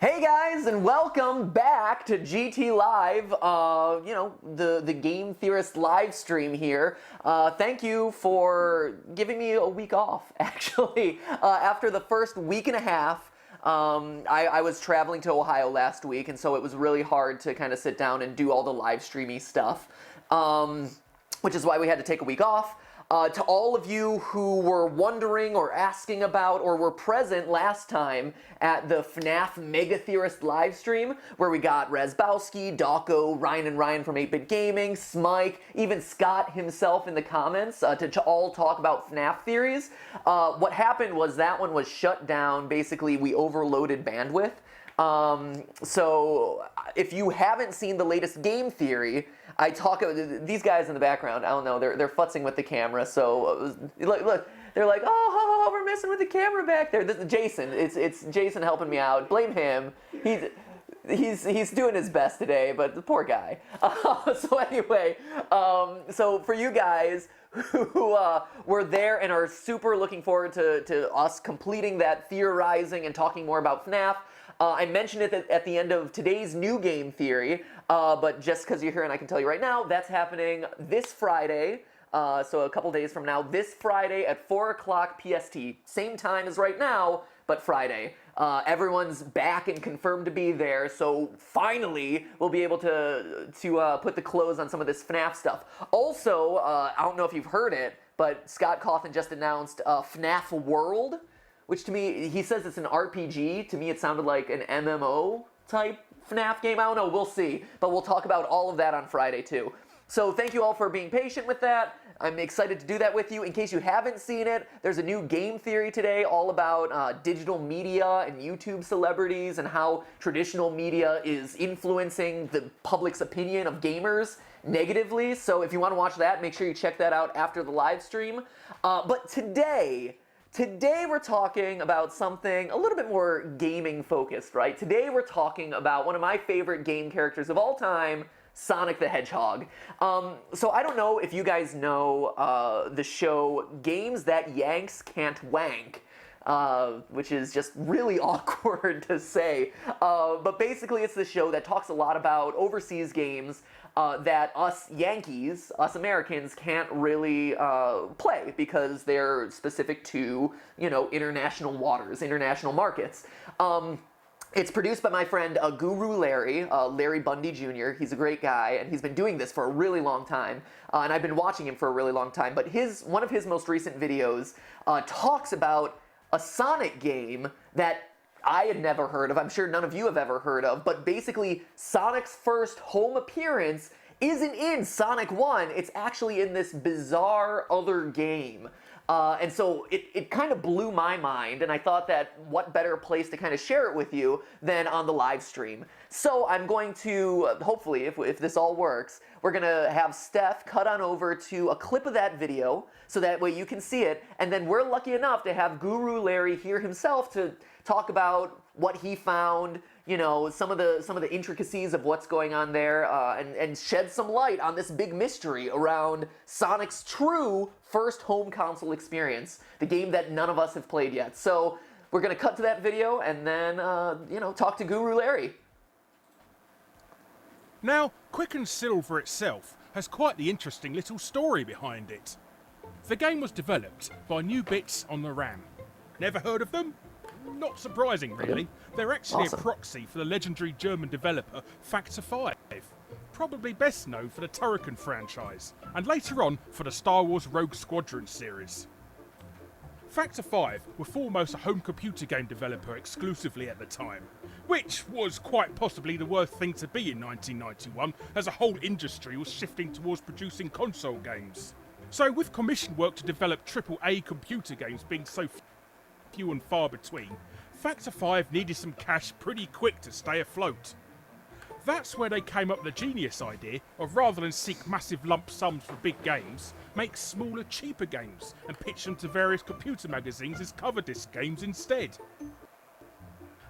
Hey guys, and welcome back to GT Live, the Game Theorist live stream here. Thank you for giving me a week off, actually. After the first week and a half, I was traveling to Ohio last week, and so it was really hard to kind of sit down and do all the live streamy stuff, which is why we had to take a week off. To all of you who were wondering or asking about or were present last time at the FNAF Mega Theorist live stream, where we got Razbowski, Dawko, Ryan and Ryan from 8-Bit Gaming, Smike, even Scott himself in the comments to all talk about FNAF theories. What happened was that one was shut down. Basically, we overloaded bandwidth. So if you haven't seen the latest game theory, I talk about these guys in the background. I don't know, they're futzing with the camera. So look, they're like, oh, we're messing with the camera back there. This is Jason. It's Jason helping me out. Blame him. He's doing his best today, but the poor guy. So anyway, so for you guys who were there and are super looking forward to us completing that theorizing and talking more about FNAF, I mentioned it at the end of today's new game theory, but just because you're here and I can tell you right now, that's happening this Friday, so a couple days from now, this Friday at 4 o'clock PST. Same time as right now, but Friday. Everyone's back and confirmed to be there, so finally we'll be able to put the close on some of this FNAF stuff. Also, I don't know if you've heard it, but Scott Cawthon just announced FNAF World, which to me, he says it's an RPG. To me, it sounded like an MMO type FNAF game. I don't know, we'll see. But we'll talk about all of that on Friday too. So thank you all for being patient with that. I'm excited to do that with you. In case you haven't seen it, there's a new game theory today all about digital media and YouTube celebrities and how traditional media is influencing the public's opinion of gamers negatively. So if you want to watch that, make sure you check that out after the live stream. But today we're talking about something a little bit more gaming focused, right? Today we're talking about one of my favorite game characters of all time, Sonic the Hedgehog. So I don't know if you guys know the show Games That Yanks Can't Wank, which is just really awkward to say. But basically it's the show that talks a lot about overseas games that us Yankees, us Americans, can't really play because they're specific to, international waters, international markets. It's produced by my friend Guru Larry, Larry Bundy Jr. He's a great guy, and he's been doing this for a really long time, and I've been watching him for a really long time. But one of his most recent videos talks about a Sonic game that I had never heard of. I'm sure none of you have ever heard of, but basically Sonic's first home appearance isn't in Sonic 1, it's actually in this bizarre other game. And so it kind of blew my mind, and I thought that what better place to kind of share it with you than on the live stream. So I'm going to, hopefully, if this all works, we're going to have Steph cut on over to a clip of that video, so that way you can see it, and then we're lucky enough to have Guru Larry here himself to talk about what he found, some of the intricacies of what's going on there, and shed some light on this big mystery around Sonic's true first home console experience, the game that none of us have played yet. So we're going to cut to that video and then, talk to Guru Larry. Now, Quicken Silver itself has quite the interesting little story behind it. The game was developed by New Bits on the RAM. Never heard of them? Not surprising, really. They're actually Awesome. a proxy for the legendary German developer Factor 5, probably best known for the Turrican franchise, and later on for the Star Wars Rogue Squadron series. Factor 5 were foremost a home computer game developer exclusively at the time, which was quite possibly the worst thing to be in 1991, as a whole industry was shifting towards producing console games. So with commission work to develop AAA computer games being so few and far between, Factor 5 needed some cash pretty quick to stay afloat. That's where they came up with the genius idea of, rather than seek massive lump sums for big games, make smaller, cheaper games and pitch them to various computer magazines as cover disc games instead.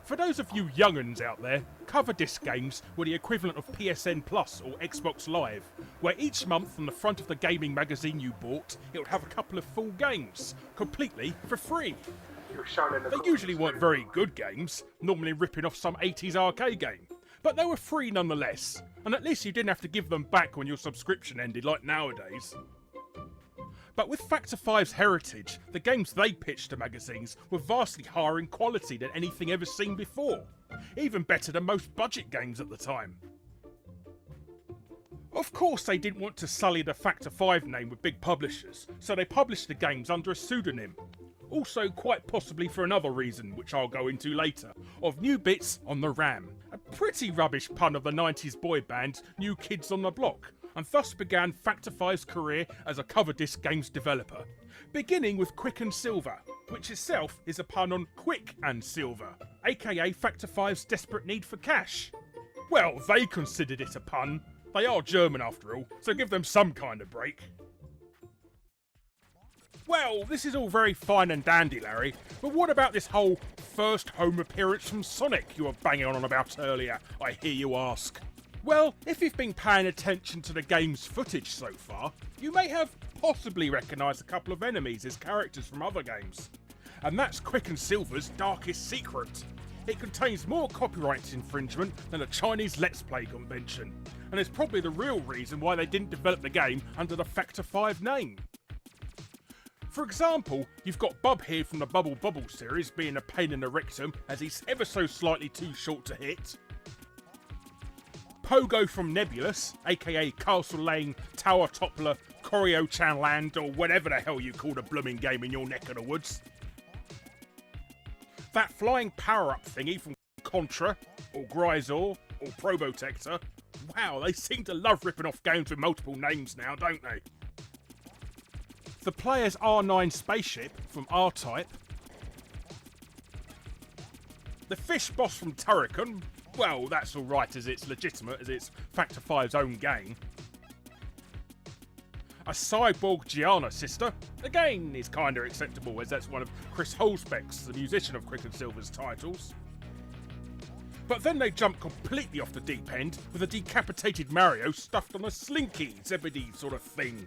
For those of you young'uns out there, cover disc games were the equivalent of PSN Plus or Xbox Live, where each month on the front of the gaming magazine you bought, it would have a couple of full games, completely for free. They usually weren't very good games, normally ripping off some 80s arcade game, but they were free nonetheless, and at least you didn't have to give them back when your subscription ended like nowadays. But with Factor 5's heritage, the games they pitched to magazines were vastly higher in quality than anything ever seen before, even better than most budget games at the time. Of course, they didn't want to sully the Factor 5 name with big publishers, so they published the games under a pseudonym. Also, quite possibly for another reason, which I'll go into later, of New Bits on the RAM. A pretty rubbish pun of the 90s boy band New Kids on the Block, and thus began Factor 5's career as a cover disc games developer, beginning with Quick and Silver, which itself is a pun on Quick and Silver, aka Factor 5's desperate need for cash. Well, they considered it a pun. They are German after all, so give them some kind of break. Well, this is all very fine and dandy, Larry, but what about this whole first home appearance from Sonic you were banging on about earlier, I hear you ask? Well, if you've been paying attention to the game's footage so far, you may have possibly recognised a couple of enemies as characters from other games. And that's Quick and Silver's Darkest Secret. It contains more copyright infringement than a Chinese Let's Play convention, and is probably the real reason why they didn't develop the game under the Factor 5 name. For example, you've got Bub here from the Bubble Bobble series being a pain in the rectum as he's ever so slightly too short to hit. Pogo from Nebulous, aka Castle Lane, Tower Toppler, Koryo-chan Land, or whatever the hell you call the blooming game in your neck of the woods. That flying power-up thingy from Contra, or Gryzor, or Probotector. Wow, they seem to love ripping off games with multiple names now, don't they? The player's R9 spaceship from R-Type. The fish boss from Turrican. Well, that's alright as it's legitimate as it's Factor 5's own game. A cyborg Gianna sister. Again, is kinda acceptable as that's one of Chris Holzbeck's, the musician of Quick and Silver's titles. But then they jump completely off the deep end with a decapitated Mario stuffed on a slinky, Zebedee sort of thing.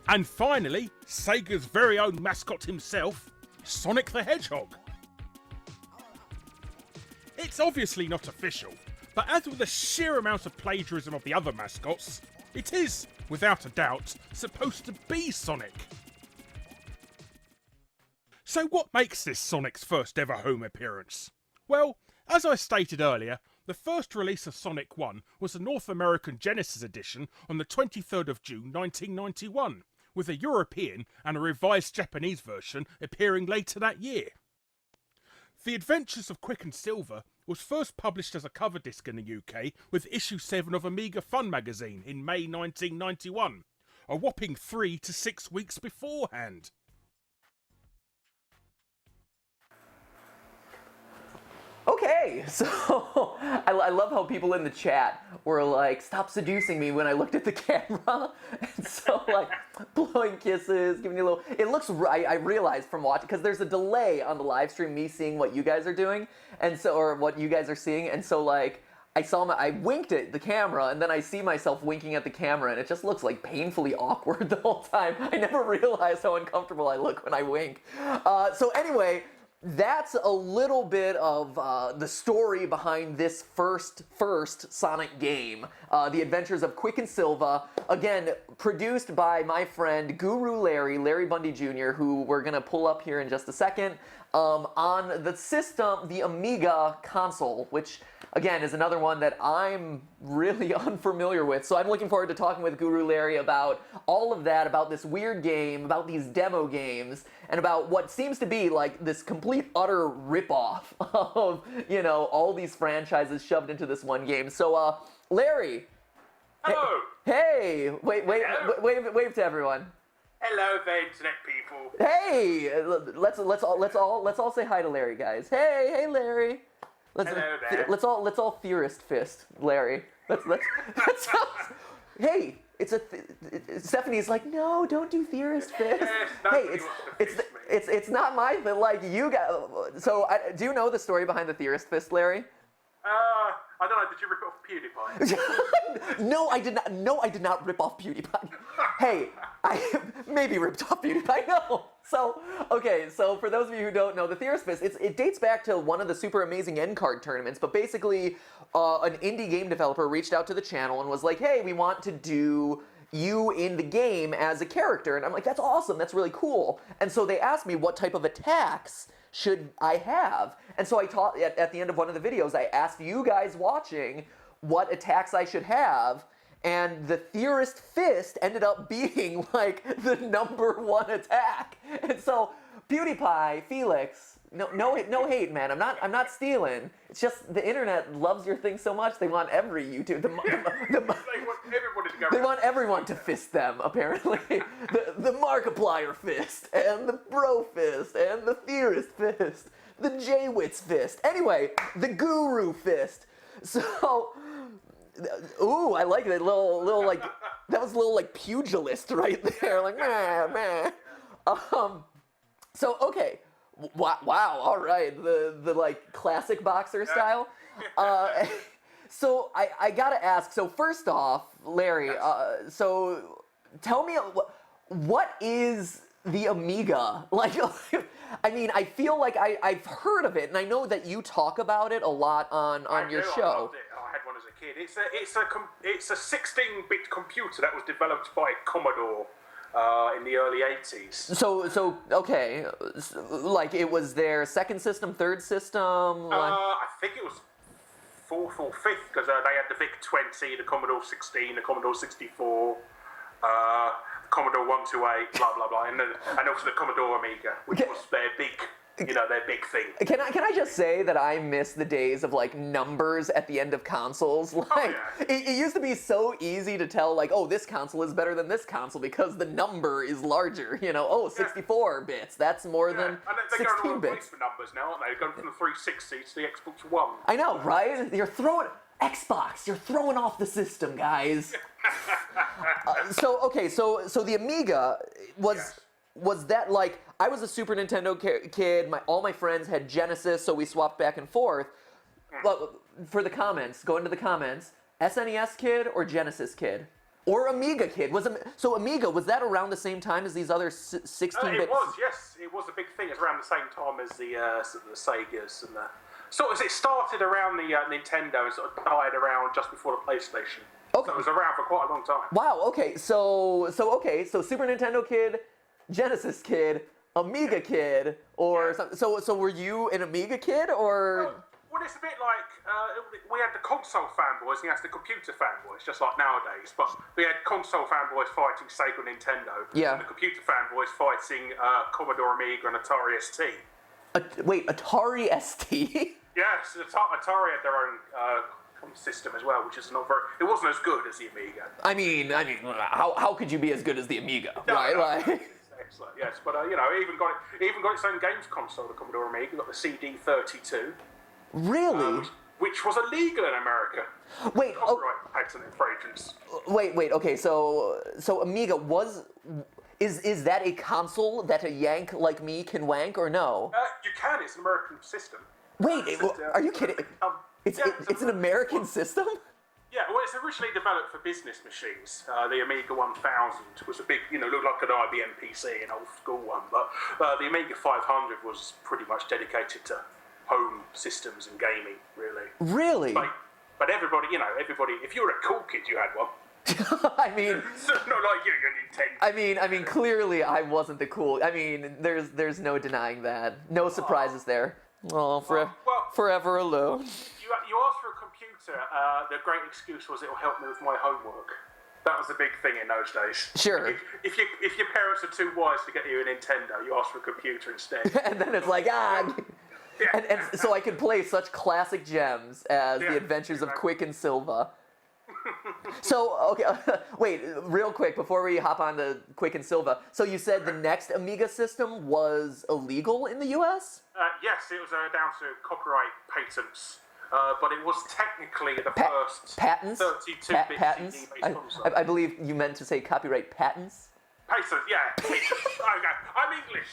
And finally, Sega's very own mascot himself, Sonic the Hedgehog. It's obviously not official, but as with the sheer amount of plagiarism of the other mascots, it is, without a doubt, supposed to be Sonic. So what makes this Sonic's first ever home appearance? Well, as I stated earlier, the first release of Sonic 1 was the North American Genesis edition on the 23rd of June 1991, with a European and a revised Japanese version appearing later that year. The Adventures of Quick and Silver was first published as a cover disc in the UK with issue 7 of Amiga Fun magazine in May 1991, a whopping 3 to 6 weeks beforehand. Okay, so I love how people in the chat were like, stop seducing me when I looked at the camera. And so like blowing kisses, giving you a little, it looks right. I realized from watching, because there's a delay on the live stream, me seeing what you guys are doing, and so, or what you guys are seeing. And so like, I winked at the camera, and then I see myself winking at the camera, and it just looks like painfully awkward the whole time. I never realized how uncomfortable I look when I wink. So anyway, that's a little bit of the story behind this first Sonic game, The Adventures of Quick and Silver. Again, produced by my friend Guru Larry Bundy Jr., who we're gonna pull up here in just a second, on the system, the Amiga console, which again is another one that I'm really unfamiliar with. So I'm looking forward to talking with Guru Larry about all of that, about this weird game, about these demo games, and about what seems to be like this complete utter ripoff of, you know, all these franchises shoved into this one game. So, Larry. Hello. Hey, wave to everyone. Hello there, internet people. Hey, let's all say hi to Larry, guys. Hey, Larry. Hello there. Let's all theorist fist, Larry. Let's hey, Stephanie's like, no, don't do theorist fist. Yes, hey, it's not my thing. Like you got. So do you know the story behind the theorist fist, Larry? I don't know. Did you rip it off PewDiePie? No, I did not. No, I did not rip off PewDiePie. Hey, I maybe ripped off PewDiePie. No. So, okay. So for those of you who don't know, the Theorist Fist, it dates back to one of the super amazing end card tournaments. But basically, an indie game developer reached out to the channel and was like, "Hey, we want to do you in the game as a character." And I'm like, "That's awesome. That's really cool." And so they asked me what type of attacks should I have? And so I taught at the end of one of the videos, I asked you guys watching what attacks I should have, and the Theorist Fist ended up being like the #1 attack. And so PewDiePie, Felix, no hate, man. I'm not stealing. It's just the internet loves your thing so much they want every YouTube. They want everybody to go. They want everyone to fist them, apparently. The Markiplier fist, and the Bro fist, and the Theorist fist, the J-Witz fist. Anyway, the Guru fist. So, ooh, I like that little like, that was a little like pugilist right there, like, meh. So, okay. Wow, all right, the like classic boxer style. So I gotta ask. So first off, Larry. So tell me, what is the Amiga? Like, I mean, I feel like I've heard of it, and I know that you talk about it a lot on your show. I loved it. I had one as a kid. It's a 16-bit computer that was developed by Commodore in the early 80s. So okay, like it was their second system, third system. I think it was fourth or fifth, because they had the VIC-20, the Commodore 16, the Commodore 64, Commodore 128, blah blah blah, and also the Commodore Amiga, which was their big thing. Can I just say that I miss the days of like numbers at the end of consoles? Like it used to be so easy to tell, like, oh, this console is better than this console because the number is larger. 64 bits. That's more than 16 bits. For numbers now, aren't they? They're going from the 360 to the Xbox One. I know, right? You're throwing off the system, guys. So the Amiga was. Yes. Was that like, I was a Super Nintendo kid, all my friends had Genesis, so we swapped back and forth. Well, for the comments, go into the comments, SNES kid or Genesis kid? Or Amiga kid? So Amiga, was that around the same time as these other 16-bit? It was, yes. It was a big thing. It's around the same time as the Segas and the... Sort of, it started around the Nintendo and sort of died around just before the PlayStation. Okay. So it was around for quite a long time. Wow, okay. So Super Nintendo kid, Genesis kid, Amiga kid, or something. So were you an Amiga kid, or? Well, it's a bit like we had the console fanboys and we had the computer fanboys, just like nowadays. But we had console fanboys fighting Sega and Nintendo, and the computer fanboys fighting Commodore Amiga and Atari ST. Wait, Atari ST? Yes, Atari had their own system as well, which is not very. It wasn't as good as the Amiga. I mean, how could you be as good as the Amiga, right? No. Like. Excellent, yes, but it even got its own games console, the Commodore Amiga. Got the CD32. Really? Which was illegal in America. Wait, copyright patent infringements. Wait. Okay, so Amiga is that a console that a Yank like me can wank or no? You can. It's an American system. Wait, are you kidding? It's an American system? Yeah, well, it's originally developed for business machines. The Amiga 1000 was a big, looked like an IBM PC, an old school one. But the Amiga 500 was pretty much dedicated to home systems and gaming, really. Really? But everybody, if you were a cool kid, you had one. I mean, so, not like you, Nintendo. I mean, clearly I wasn't the cool. I mean, there's no denying that. No surprises there. Oh, forever alone. You asked for a computer. The great excuse was it'll help me with my homework. That was the big thing in those days. Sure. If your parents are too wise to get you a Nintendo, you ask for a computer instead. And then it's like, and so I could play such classic gems as The Adventures of Quick and Silva. So, okay, wait, real quick, before we hop on to Quick and Silva. So you said the next Amiga system was illegal in the US? Yes, it was down to copyright patents. But it was technically the first patents? 32-bit patents? CD-based console. I believe you meant to say copyright patents? Patents, yeah. Patents. Okay, I'm English.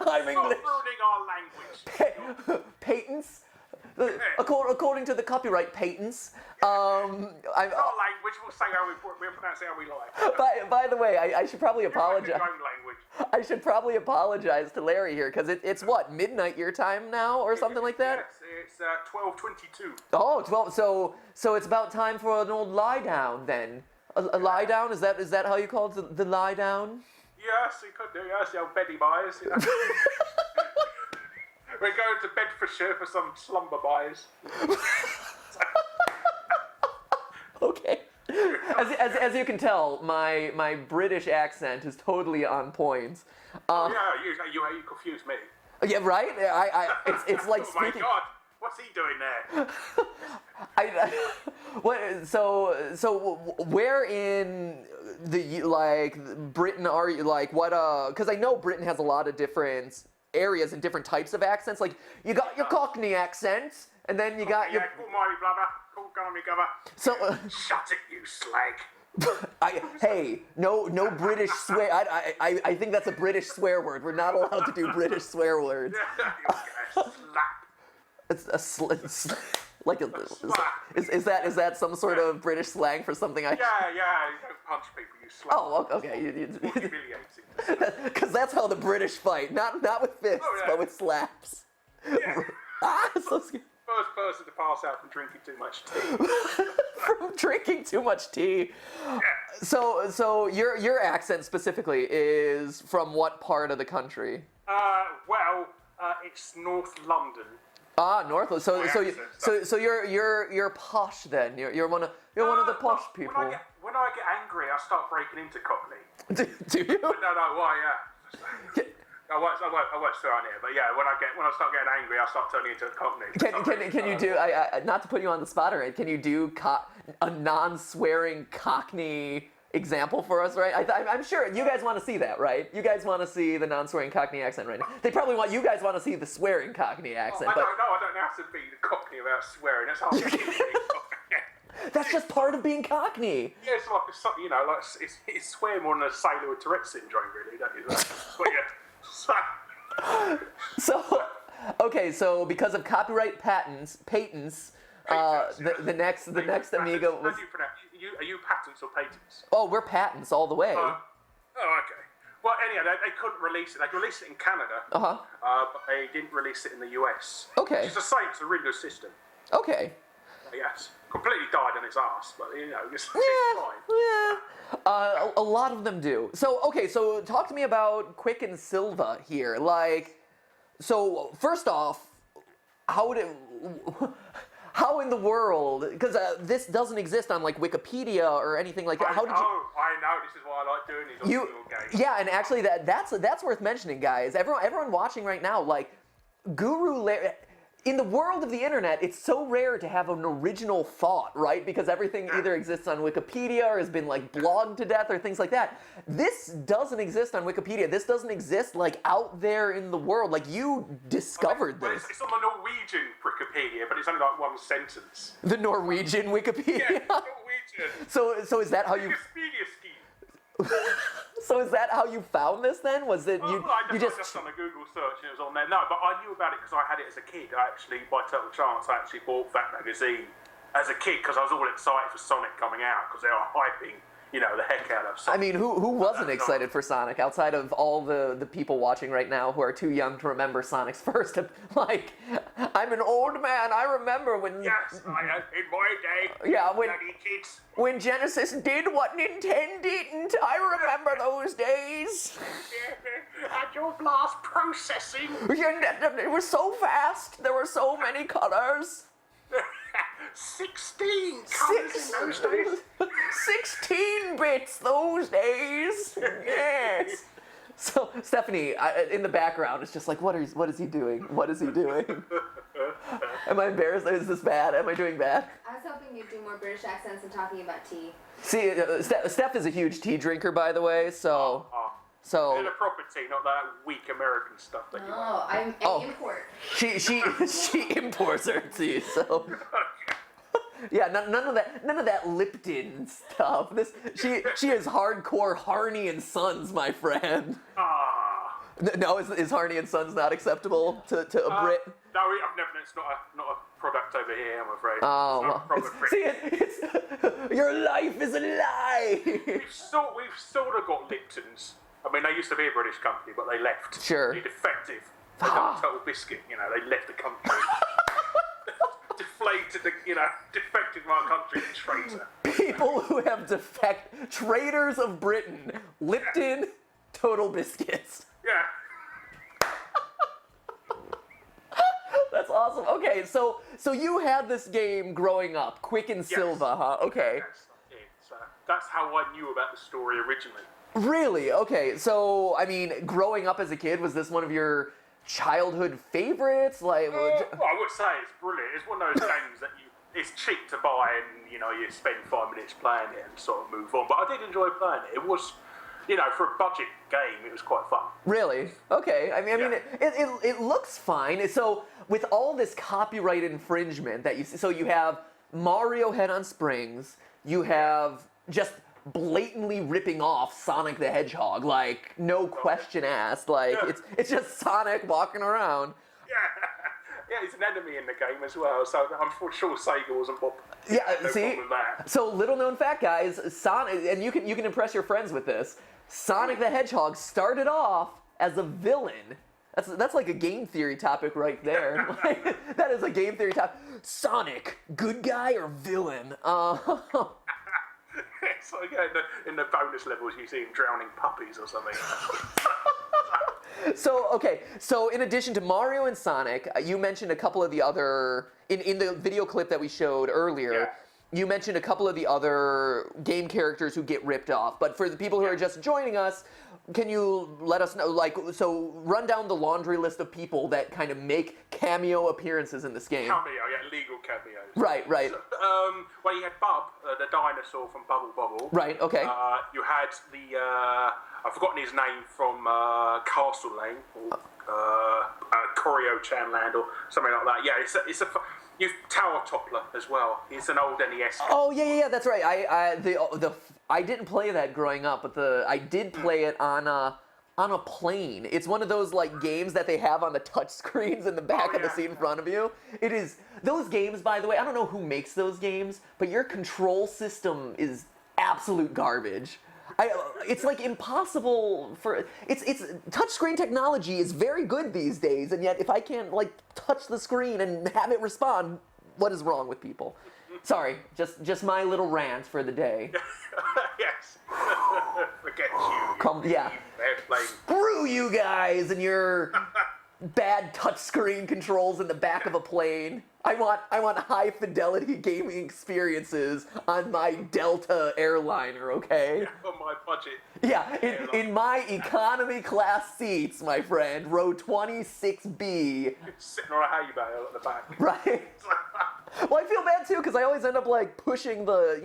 I'm English. Stop ruining our language. Patents? according to the copyright patents, Not language. We'll say we'll pronounce it how we like. by the way, I should probably apologize. Your own language. I should probably apologize to Larry here, because it's what, midnight your time now, or something like that? Yes, it's 12:22. Oh, 12. So it's about time for an old lie down then. A lie down? Is that how you call it? The lie down? Yes, you could do. Yes, the old beddy buys. You know. We're going to Bedfordshire for some slumber buys. Okay. As you can tell, my British accent is totally on point. Yeah, you confused me. Yeah, right. It's like Oh my speaking. God, what's he doing there? What? So where in Britain are you? Like what? Because I know Britain has a lot of different areas and different types of accents. Like you got your Cockney accent, and then you got your. Yeah, call my brother. Call me brother. So. Shut it, you slag. Hey, no British swear. I think that's a British swear word. We're not allowed to do British swear words. You get a slap. It's like is that some sort of British slang for something? Yeah, you don't punch people, you slap. Oh, okay. It's more humiliating. Because that's how the British fight, not with fists, but with slaps. Yeah. So scary. First person to pass out from drinking too much tea. From drinking too much tea. So your accent specifically is from what part of the country? It's North London. North. So you're posh then. You're one of the posh people. When I get angry, I start breaking into Cockney. Do you? No, why? Yeah. I won't swear on here, but yeah, when I start getting angry, I start turning into a Cockney. Can you do? Not to put you on the spot, right? Can you do a non-swearing Cockney example for us, right? I'm sure you guys want to see that, right? You guys want to see the non-swearing Cockney accent right now. They probably want you guys want to see the swearing Cockney accent. I don't have to be the Cockney without swearing. That's hard. That's just part of being Cockney. Yeah, it's like it's swear more than a sailor with Tourette's syndrome, really, don't you? But yeah. So because of copyright patents, the next Amigo was. How do you pronounce? Are you patents or patents? Oh, we're patents all the way. Okay. Well, anyhow, they couldn't release it. They released it in Canada, but they didn't release it in the US. Okay. It's the same. It's a really good system. Okay. Yes. Completely died on its ass, but it's fine. Yeah. A lot of them do. So talk to me about Quick and Silva here. So first off, how in the world? Because this doesn't exist on like Wikipedia or anything like that. I know. This is why I like doing these on games. Yeah, and actually that's worth mentioning, guys. Everyone watching right now, like Guru Larry. In the world of the internet, it's so rare to have an original thought, right? Because everything either exists on Wikipedia or has been like blogged to death or things like that. This doesn't exist on Wikipedia. This doesn't exist like out there in the world. Like you discovered this. It's on the Norwegian Wikipedia, but it's only like one sentence. The Norwegian Wikipedia? Yeah, Norwegian. So is that how you... Wikipedia scheme. So is that how you found this then? Was it you just on a Google search and it was on there? No, but I knew about it because I had it as a kid. By total chance, I actually bought that magazine as a kid because I was all excited for Sonic coming out because they were hyping, the heck out of Sonic. I mean, who wasn't excited for Sonic outside of all the people watching right now who are too young to remember Sonic's first? Like, I'm an old man. I remember when. Yes, in my day. Yeah, kids. When Genesis did what Nintendo didn't. I remember those days. At your blast processing. It was so fast. There were so many colors. 16 colours in those days. 16 bits those days. Yes. So Stephanie, in the background, it's just like, what is he doing? What is he doing? Am I embarrassed? Is this bad? Am I doing bad? I was hoping you'd do more British accents and talking about tea. See, Steph is a huge tea drinker, by the way. So. In a proper tea, not that weak American stuff that you like. Oh, I'm an import. She imports her tea, so. Yeah, none of that Lipton stuff. She is hardcore Harney and Sons, my friend. No, is Harney and Sons not acceptable to a Brit? No, I've never. It's not a product over here, I'm afraid. Oh, It's not well, proper see, it's your life is a lie. We've sort of got Lipton's. I mean, they used to be a British company, but they left. Sure. They're defective. They done Total Biscuit, they left the country. Deflated defected from our country, traitor. People who have traitors of Britain, Lipton, Total Biscuits. Yeah. That's awesome. Okay, so you had this game growing up, Quick and Silva, huh? Okay. Yes, that's how I knew about the story originally. Really? Okay, so, I mean, growing up as a kid, was this one of your childhood favorites? Like, Well, I would say it's brilliant. It's one of those games that it's cheap to buy and, you spend 5 minutes playing it and sort of move on. But I did enjoy playing it. It was, for a budget game, it was quite fun. Really? Okay. I mean, Yeah. it looks fine. So, with all this copyright infringement that you see, so you have Mario Head on Springs, you have just blatantly ripping off Sonic the Hedgehog, like no question asked. Like it's just Sonic walking around. Yeah, he's an enemy in the game as well, so I'm sure Sega wasn't no See, problem with that. so little known fact, guys, Sonic, and you can impress your friends with this. Sonic the Hedgehog started off as a villain. That's like a game theory topic right there. Like, that is a game theory topic. Sonic, good guy or villain? So in the bonus levels, you see him drowning puppies or something. So in addition to Mario and Sonic, you mentioned a couple of the other, in the video clip that we showed earlier, you mentioned a couple of the other game characters who get ripped off. But for the people who are just joining us, can you let us know, run down the laundry list of people that kind of make cameo appearances in this game? Legal cameos. Right. So, well, you had Bub, the dinosaur from Bubble Bobble. Right, okay. You had I've forgotten his name from Castle Lane, or Corio Chanland, or something like that. Yeah, it's a you've Tower Toppler as well. It's an old NES game. Oh yeah, that's right. I didn't play that growing up, but I did play it on a plane. It's one of those like games that they have on the touch screens in the back of the seat in front of you. It is those games, by the way. I don't know who makes those games, but your control system is absolute garbage. It's like impossible for it's touchscreen technology is very good these days, and yet if I can't like touch the screen and have it respond, what is wrong with people? Sorry, just my little rant for the day. Yes. Forget you. Screw you guys and your bad touchscreen controls in the back of a plane. I want high fidelity gaming experiences on my Delta airliner, okay? For my budget. Yeah, in my economy class seats, my friend, row 26B. Sitting on a hay bale at the back. Right. Well, I feel bad too because I always end up like pushing the,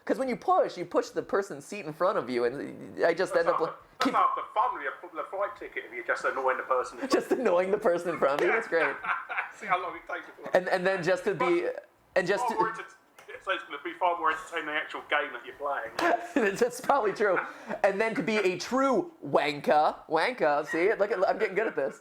because when you push the person's seat in front of you, and I just end up like. That's half the fun with the flight ticket if you're just annoying the person. Just annoying the person in front of you. That's great. See how long it takes. And then just to be So it's going to be far more entertaining than the actual game that you're playing. That's probably true. And then to be a true wanka, see, I'm getting good at this.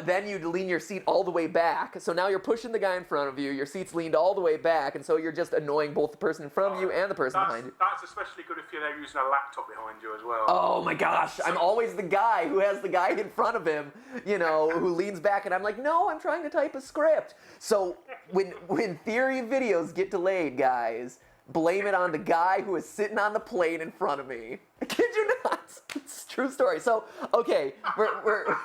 Then you'd lean your seat all the way back. So now you're pushing the guy in front of you, your seat's leaned all the way back, and so you're just annoying both the person in front of you and the person behind you. That's especially good if you're there using a laptop behind you as well. Oh my gosh, I'm always the guy who has the guy in front of him, who leans back, and I'm like, no, I'm trying to type a script. So when theory videos get delayed, guys, blame it on the guy who is sitting on the plane in front of me. I kid you not. It's a true story. So, okay, we're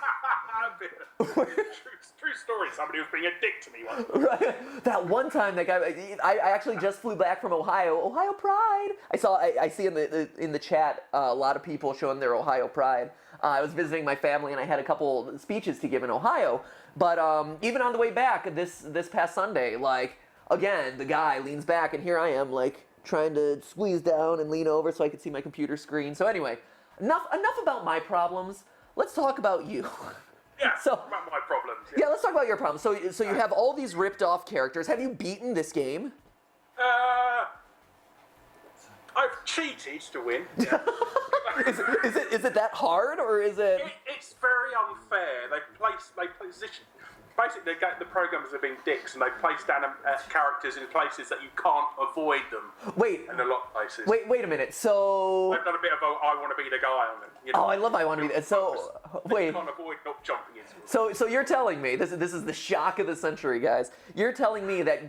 True story. Somebody was being a dick to me once. Right. That one time, that guy. I actually just flew back from Ohio Pride. I see in the chat a lot of people showing their Ohio Pride. I was visiting my family and I had a couple speeches to give in Ohio. But even on the way back this past Sunday, like again, the guy leans back and here I am like trying to squeeze down and lean over so I could see my computer screen. So anyway, enough about my problems. Let's talk about you. Yeah, so, about my problems. Yeah, let's talk about your problems. So you have all these ripped off characters. Have you beaten this game? I've cheated to win. Is it that hard or is it? It's very unfair. They position. basically the programmers have been dicks, and they place down characters in places that you can't avoid them. Wait. In a lot of places. Wait a minute. So. They've done a bit of I want to be the guy on them. You know? Oh, I love I want to be. So wait. You can't avoid not jumping into it. So you're telling me this is the shock of the century, guys. You're telling me that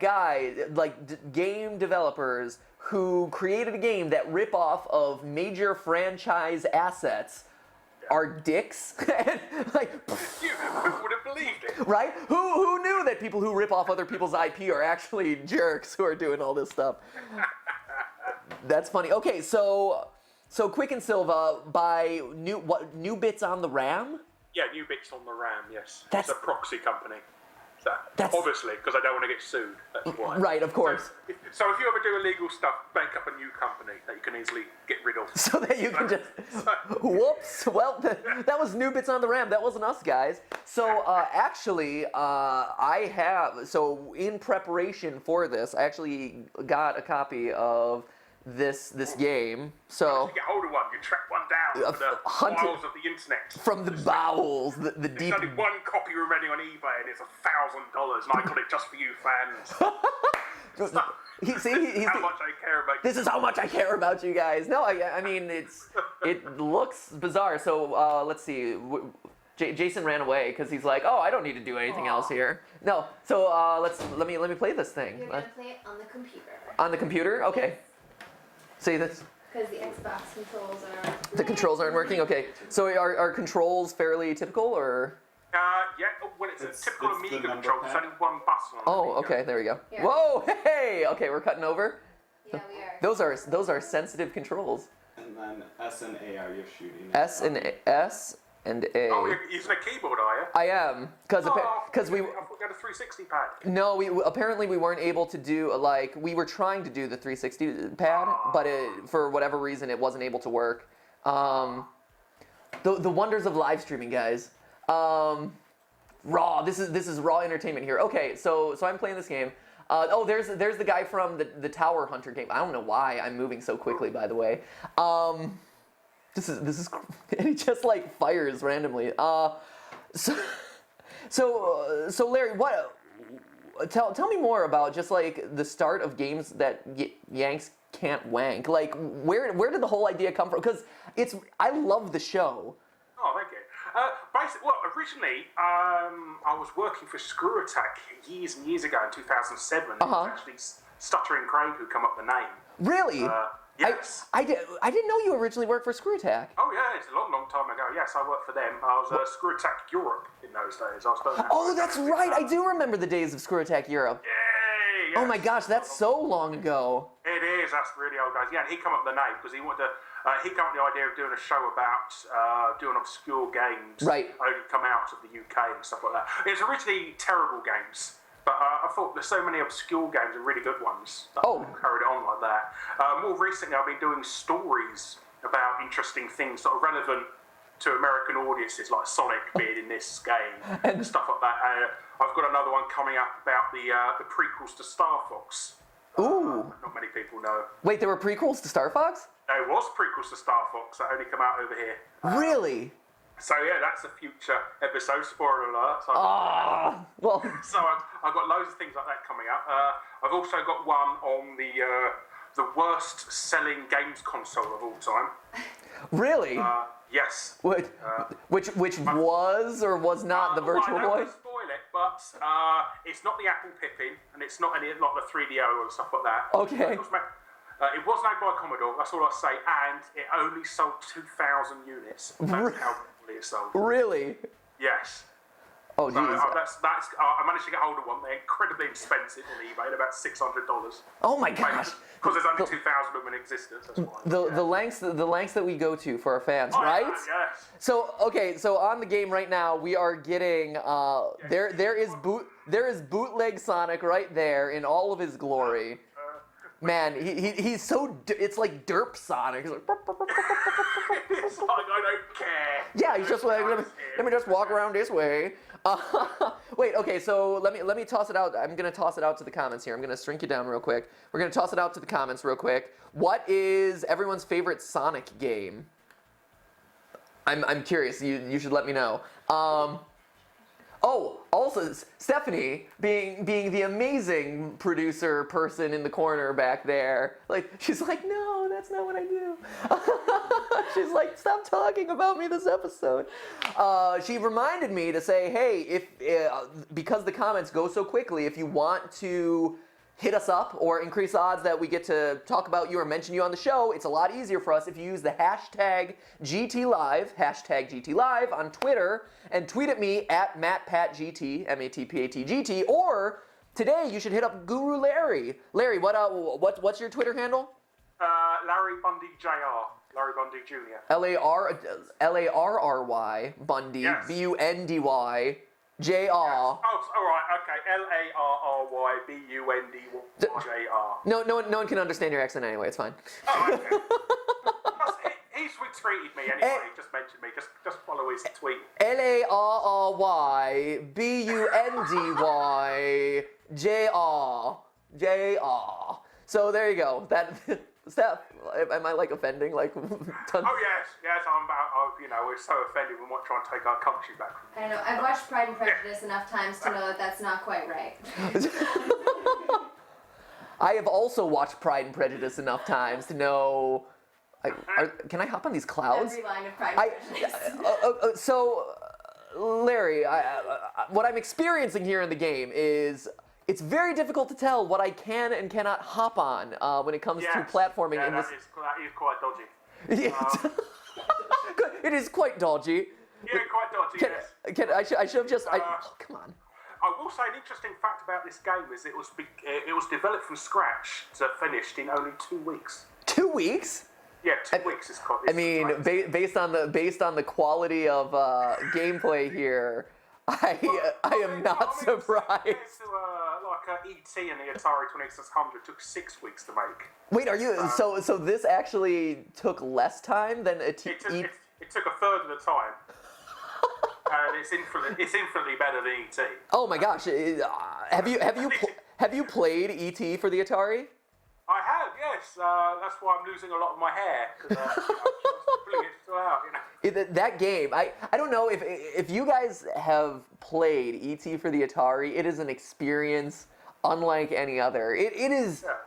game developers who created a game that rip off of major franchise assets are dicks? And, like, You would have believed it. right? Who knew that people who rip off other people's IP are actually jerks who are doing all this stuff? That's funny. Okay, so Quick and Silva buy new bits on the RAM? Yeah, new bits on the RAM. Yes, That's- it's a proxy company. So, That's- obviously, because I don't want to get sued. That's why. Right, of course. So if you ever do illegal stuff, make up a new company that you can easily get rid of. So that you can just, whoops. Well, that was new bits on the RAM. That wasn't us, guys. So actually, so in preparation for this, I actually got a copy of this game. So You get hold of one, you track one down from the hunted- files of the internet. from the bowels, the There's deep. only one copy remaining on eBay, and it's $1,000, and I got it just for you fans. He's How much I care about you. This is how much I care about you guys. No, I mean it looks bizarre. So let's see. Jason ran away because he's like, oh, I don't need to do anything else here. No, so let me play this thing. You're gonna play it on the computer. On the computer, okay. See this? Because the Xbox controls are. The controls aren't working. Okay, so are controls fairly typical or? Yeah, when it's a typical it's the Amiga number control, there's pad. only one button on Oh, the Amiga. okay, there we go. Yeah. Whoa, hey, okay, we're cutting over. Yeah, we are. Those are sensitive controls. And then S and A are your shooting. S and A. Oh, you're using a keyboard, are you? I am because we I thought you had a 360 pad. no we apparently we weren't able to do we were trying to do the 360 pad, but for whatever reason it wasn't able to work. The wonders of live streaming, guys. Raw. This is raw entertainment here. Okay, so I'm playing this game. There's the guy from the Tower Hunter game. I don't know why I'm moving so quickly, by the way. This is and he just like fires randomly. So Larry, what? Tell me more about just like the start of games that Yanks Can't Wank. Like where did the whole idea come from? Because I love the show. Oh, thank you. Originally, I was working for Screw Attack years and years ago in 2007. It was actually Stuttering Craig who come up with the name. Really? Yes. I didn't know you originally worked for Screw Attack. Oh yeah, it's a long time ago. Yes, I worked for them. I was Screw Attack Europe in those days. I was doing that. Oh, that's right. I do remember the days of Screw Attack Europe. Yay! Oh my yes. gosh, that's so long ago. It is. That's really old days. Yeah, and he came up with the name because he wanted to. He came up with the idea of doing a show about doing obscure games. Right. Only come out of the UK and stuff like that. It was originally terrible games. But I thought there's so many obscure games and really good ones that I carried it on like that. More recently, I've been doing stories about interesting things that are relevant to American audiences, like Sonic being in this game and stuff like that. I've got another one coming up about the prequels to Star Fox. Ooh. Not many people know. Wait, there were prequels to Star Fox? There was prequels to Star Fox that only come out over here. Really? So yeah, that's a future episode. Spoiler alert. So Well. So I've got loads of things like that coming up. I've also got one on the worst selling games console of all time. Really? Yes. Which was or was not the Virtual I don't Boy? want to spoil it, but it's not the Apple Pippin, and it's not the 3DO or stuff like that. Okay. It was made by Commodore. That's all I say, and it only sold 2,000 units. That's how badly it sold. Really? Yes. Oh, So jeez. I managed to get hold of one. They're incredibly expensive on eBay. They're about $600. Oh my gosh. Because there's only 2,000 of them in existence. That's why. The lengths that we go to for our fans, Oh, right? yeah, yes. So so on the game right now we are getting there is bootleg Sonic right there in all of his glory. Man, he's so it's like derp Sonic. He's like, It's like I don't care. yeah, he's just like let me just walk around this way. Wait, okay, so let me toss it out. I'm gonna toss it out to the comments here. I'm gonna shrink you down real quick. We're gonna toss it out to the comments real quick. What is everyone's favorite Sonic game? I'm curious. You should let me know. Oh, also Stephanie, being the amazing producer person in the corner back there, like she's like, no, that's not what I do. She's like, stop talking about me this episode. She reminded me to say, hey, if because the comments go so quickly, if you want to hit us up or increase odds that we get to talk about you or mention you on the show, it's a lot easier for us if you use the hashtag GTLive on Twitter, and tweet at me at MattPatGT, MattPatGT, or today you should hit up Guru Larry. Larry, what's your Twitter handle? Larry Bundy Jr. Larry Bundy Jr. Larry Bundy, Yes. Bundy Jr. Oh, all right, okay. LarryBundyJr. No one can understand your accent anyway. It's fine. Oh, okay. He's retweeted me anyway. He just mentioned me. Just follow his tweet. LarryBundyJr. So there you go. That Steph, am I like offending? Like, Oh yes, we're so offended we might try and take our country back. I don't know. I've watched Pride and Prejudice enough times to know that that's not quite right. I have also watched Pride and Prejudice enough times to know. Can I hop on these clouds? Every line of Pride and Prejudice. So, Larry, what I'm experiencing here in the game is it's very difficult to tell what I can and cannot hop on when it comes to platforming in this. That is quite dodgy. It is quite dodgy. Yeah, quite dodgy. Yes. I should have just. Come on. I will say an interesting fact about this game is it was developed from scratch to finished in only 2 weeks. 2 weeks? Yeah, 2 weeks is quite. I mean, based on the quality of gameplay here, I am not surprised. Like E.T. and the Atari 2600 took 6 weeks to make. Wait, are you so this actually took less time than It took a third of the time. And it's infinitely better than E.T. Oh my gosh! Have you played E.T. for the Atari? I have, yes. That's why I'm losing a lot of my hair because I'm pulling it still out. That game, I don't know if you guys have played E.T. for the Atari. It is an experience unlike any other. It is. Yeah.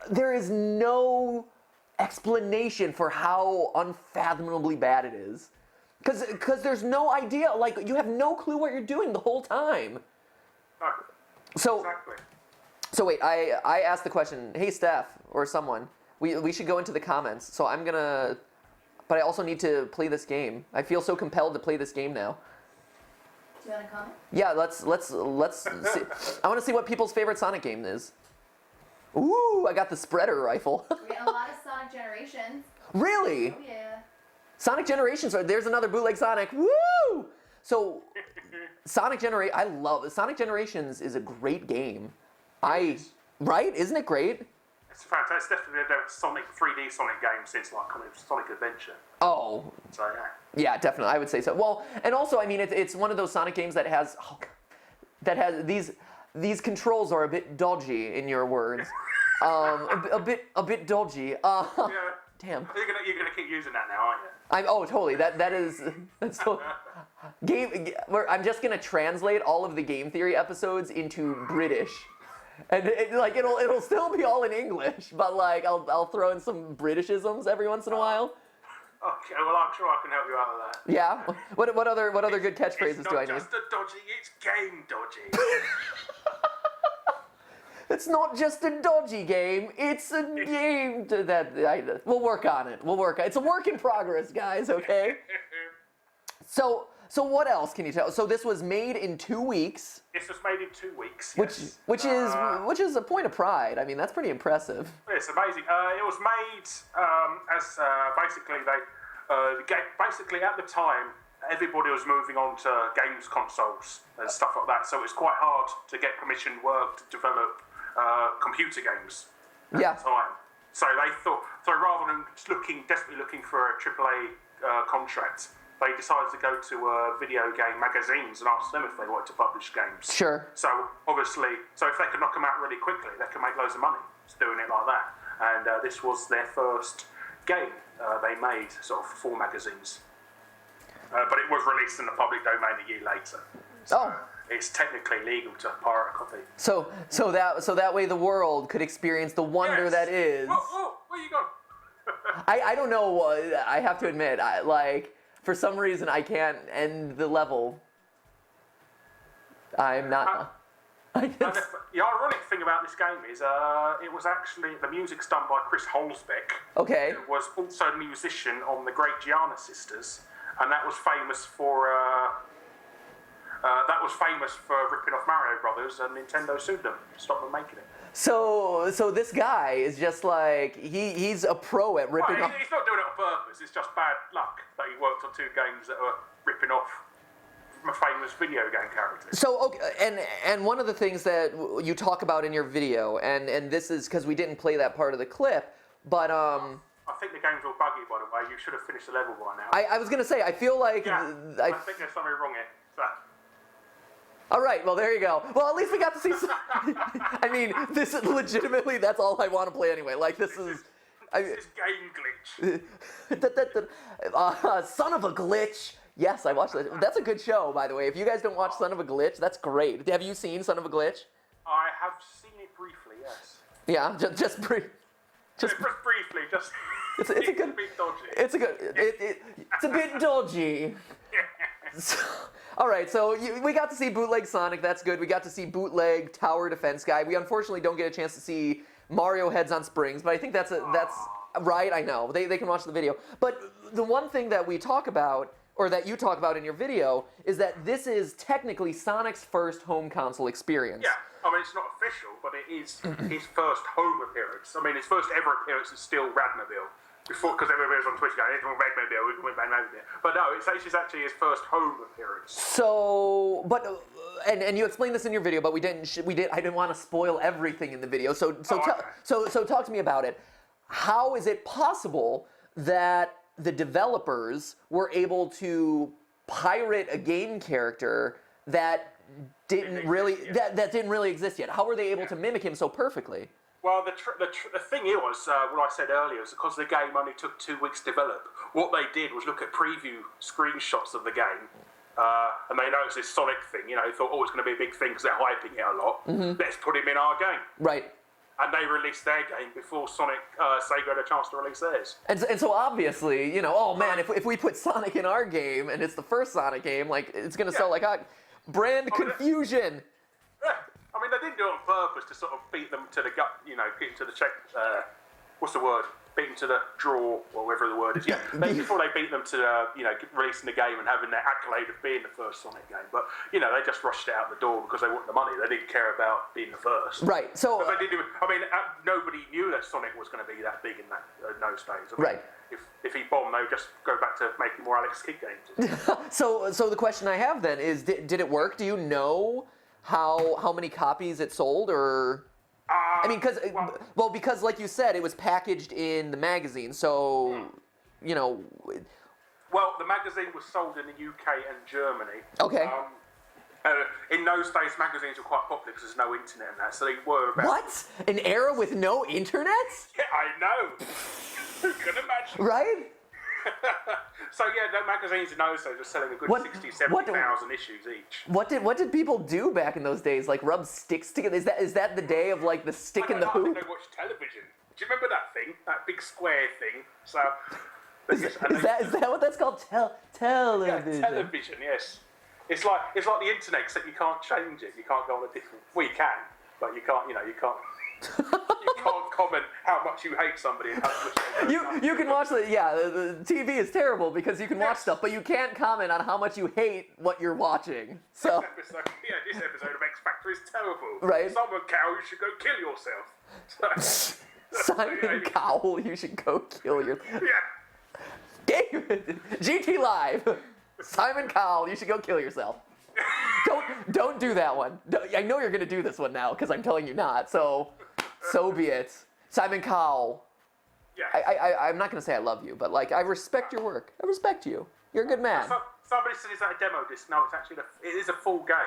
There is no explanation for how unfathomably bad it is. Because there's no idea, like, you have no clue what you're doing the whole time. No, exactly. So wait, I asked the question, hey Steph, or someone, we should go into the comments, so I'm gonna, but I also need to play this game. I feel so compelled to play this game now. Do you want to comment? Yeah, let's see. I want to see what people's favorite Sonic game is. Ooh, I got the spreader rifle. We got a lot of Sonic Generations. Really? Oh yeah. Sonic Generations, there's another bootleg Sonic. Woo! So, Sonic Generations is a great game. Right? Isn't it great? It's fantastic. It's definitely the Sonic 3D Sonic game since like kind of Sonic Adventure. Oh. So yeah. Yeah, definitely. I would say so. Well, and also, I mean, it's one of those Sonic games that has these controls are a bit dodgy, in your words. A bit dodgy. Yeah. Damn. You're gonna keep using that now, aren't you? Totally. That's so. I'm just gonna translate all of the Game Theory episodes into British, and it'll still be all in English, but like I'll throw in some Britishisms every once in a while. Okay, well I'm sure I can help you out with that. Yeah. What other good catchphrases do I need? It's not just a dodgy, it's game dodgy. It's not just a dodgy game. It's a game we'll work on it. It's a work in progress, guys. Okay. So what else can you tell? So this was made in 2 weeks. This was made in 2 weeks. Which is a point of pride. I mean, that's pretty impressive. It's amazing. It was made as basically basically at the time everybody was moving on to games consoles and stuff like that. So it's quite hard to get commissioned work to develop computer games at the time. So they thought, rather than desperately looking for a AAA contract, they decided to go to video game magazines and ask them if they wanted to publish games. Sure. So obviously, if they could knock them out really quickly, they could make loads of money just doing it like that. And this was their first game they made, sort of for magazines. But it was released in the public domain a year later. Oh. It's technically legal to pirate a copy. So that way the world could experience the wonder Yes. that is. Whoa, where you gone? I don't know. I have to admit, for some reason I can't end the level. I'm not. The ironic thing about this game is it was actually, the music's done by Chris Holzbeck. Okay. Who was also a musician on the Great Gianna Sisters, and that was famous for ripping off Mario Brothers, and Nintendo sued them to stop them making it. So this guy is just like he's a pro at ripping off. He's not doing it on purpose. It's just bad luck that he worked on 2 games that were ripping off famous video game characters. So okay, and one of the things that you talk about in your video, and this is because we didn't play that part of the clip, but I think the game's all buggy, by the way. You should have finished the level by now. I was gonna say I feel like I think there's something wrong here. So. All right, well there you go. Well, at least we got to see. I mean, this is legitimately that's all I want to play anyway. Like this is game glitch. Son of a Glitch. Yes, I watched that. That's a good show, by the way. If you guys don't watch Son of a Glitch, that's great. Have you seen Son of a Glitch? I have seen it briefly, yes. Yeah, just briefly. It's a good. a bit dodgy. It's a good. It's a bit dodgy. So, all right, so we got to see bootleg Sonic. That's good. We got to see bootleg tower defense guy. We unfortunately don't get a chance to see Mario heads on springs, but I think that's right. I know they can watch the video. But the one thing that we talk about, or that you talk about in your video, is that this is technically Sonic's first home console experience. Yeah, I mean, it's not official, but it is his first home appearance. I mean, his first ever appearance is still Radmobile. Before, because everybody was on Twitch going, it's Radmobile, but no, it's actually his first home appearance. So, but and you explained this in your video, but I didn't want to spoil everything in the video. So talk to me about it. How is it possible that the developers were able to pirate a game character that didn't really exist yet? How were they able to mimic him so perfectly? Well, the thing was, what I said earlier, is because the game only took 2 weeks to develop, what they did was look at preview screenshots of the game, and they noticed this Sonic thing, they thought, it's going to be a big thing because they're hyping it a lot. Mm-hmm. Let's put him in our game. Right. And they released their game before Sega had a chance to release theirs. And so obviously, oh man, if we put Sonic in our game, and it's the first Sonic game, like, it's going to sell like brand confusion. Yeah. I mean, they didn't do it on purpose to sort of beat them to the gut, get them to the check. What's the word? Beat them to the draw, or whatever the word is. Yeah. Before they beat them to, releasing the game and having their accolade of being the first Sonic game. But they just rushed it out the door because they wanted the money. They didn't care about being the first. Right. So. But they did. Nobody knew that Sonic was going to be that big in those days. Right. If he bombed, they would just go back to making more Alex Kidd games. So the question I have then is, did it work? Do you know how many copies it sold, or because like you said, it was packaged in the magazine, so Well, the magazine was sold in the UK and Germany. Okay. In those days, magazines were quite popular because there's no internet and that, so they were about... What? An era with no internet? Yeah, I know. Who can imagine? Right? So the magazines in those days were selling a good 60,000-70,000 issues each. What did people do back in those days? Like rub sticks together? Is that the day of like the stick in the hoop? I think they watched television. Do you remember that thing? That big square thing? So is that what that's called? Television. Yeah, television. Yes. It's like the internet, except you can't change it. You can't go on a different. Well, you can, but you can't. You can't. You can't comment how much you hate somebody and how much you can watch the TV is terrible because you can watch stuff, but you can't comment on how much you hate what you're watching. So this episode of X Factor is terrible. Right. Simon Cowell, you should go kill yourself. Simon Cowell, you should go kill yourself. Yeah. David, GT Live. Simon Cowell, you should go kill yourself. Don't do that one. I know you're gonna do this one now because I'm telling you not. So be it. Simon Cowell. Yeah. I'm not gonna say I love you, but like I respect your work. I respect you. You're a good man. Somebody said, is that a demo disc? No, it is a full game.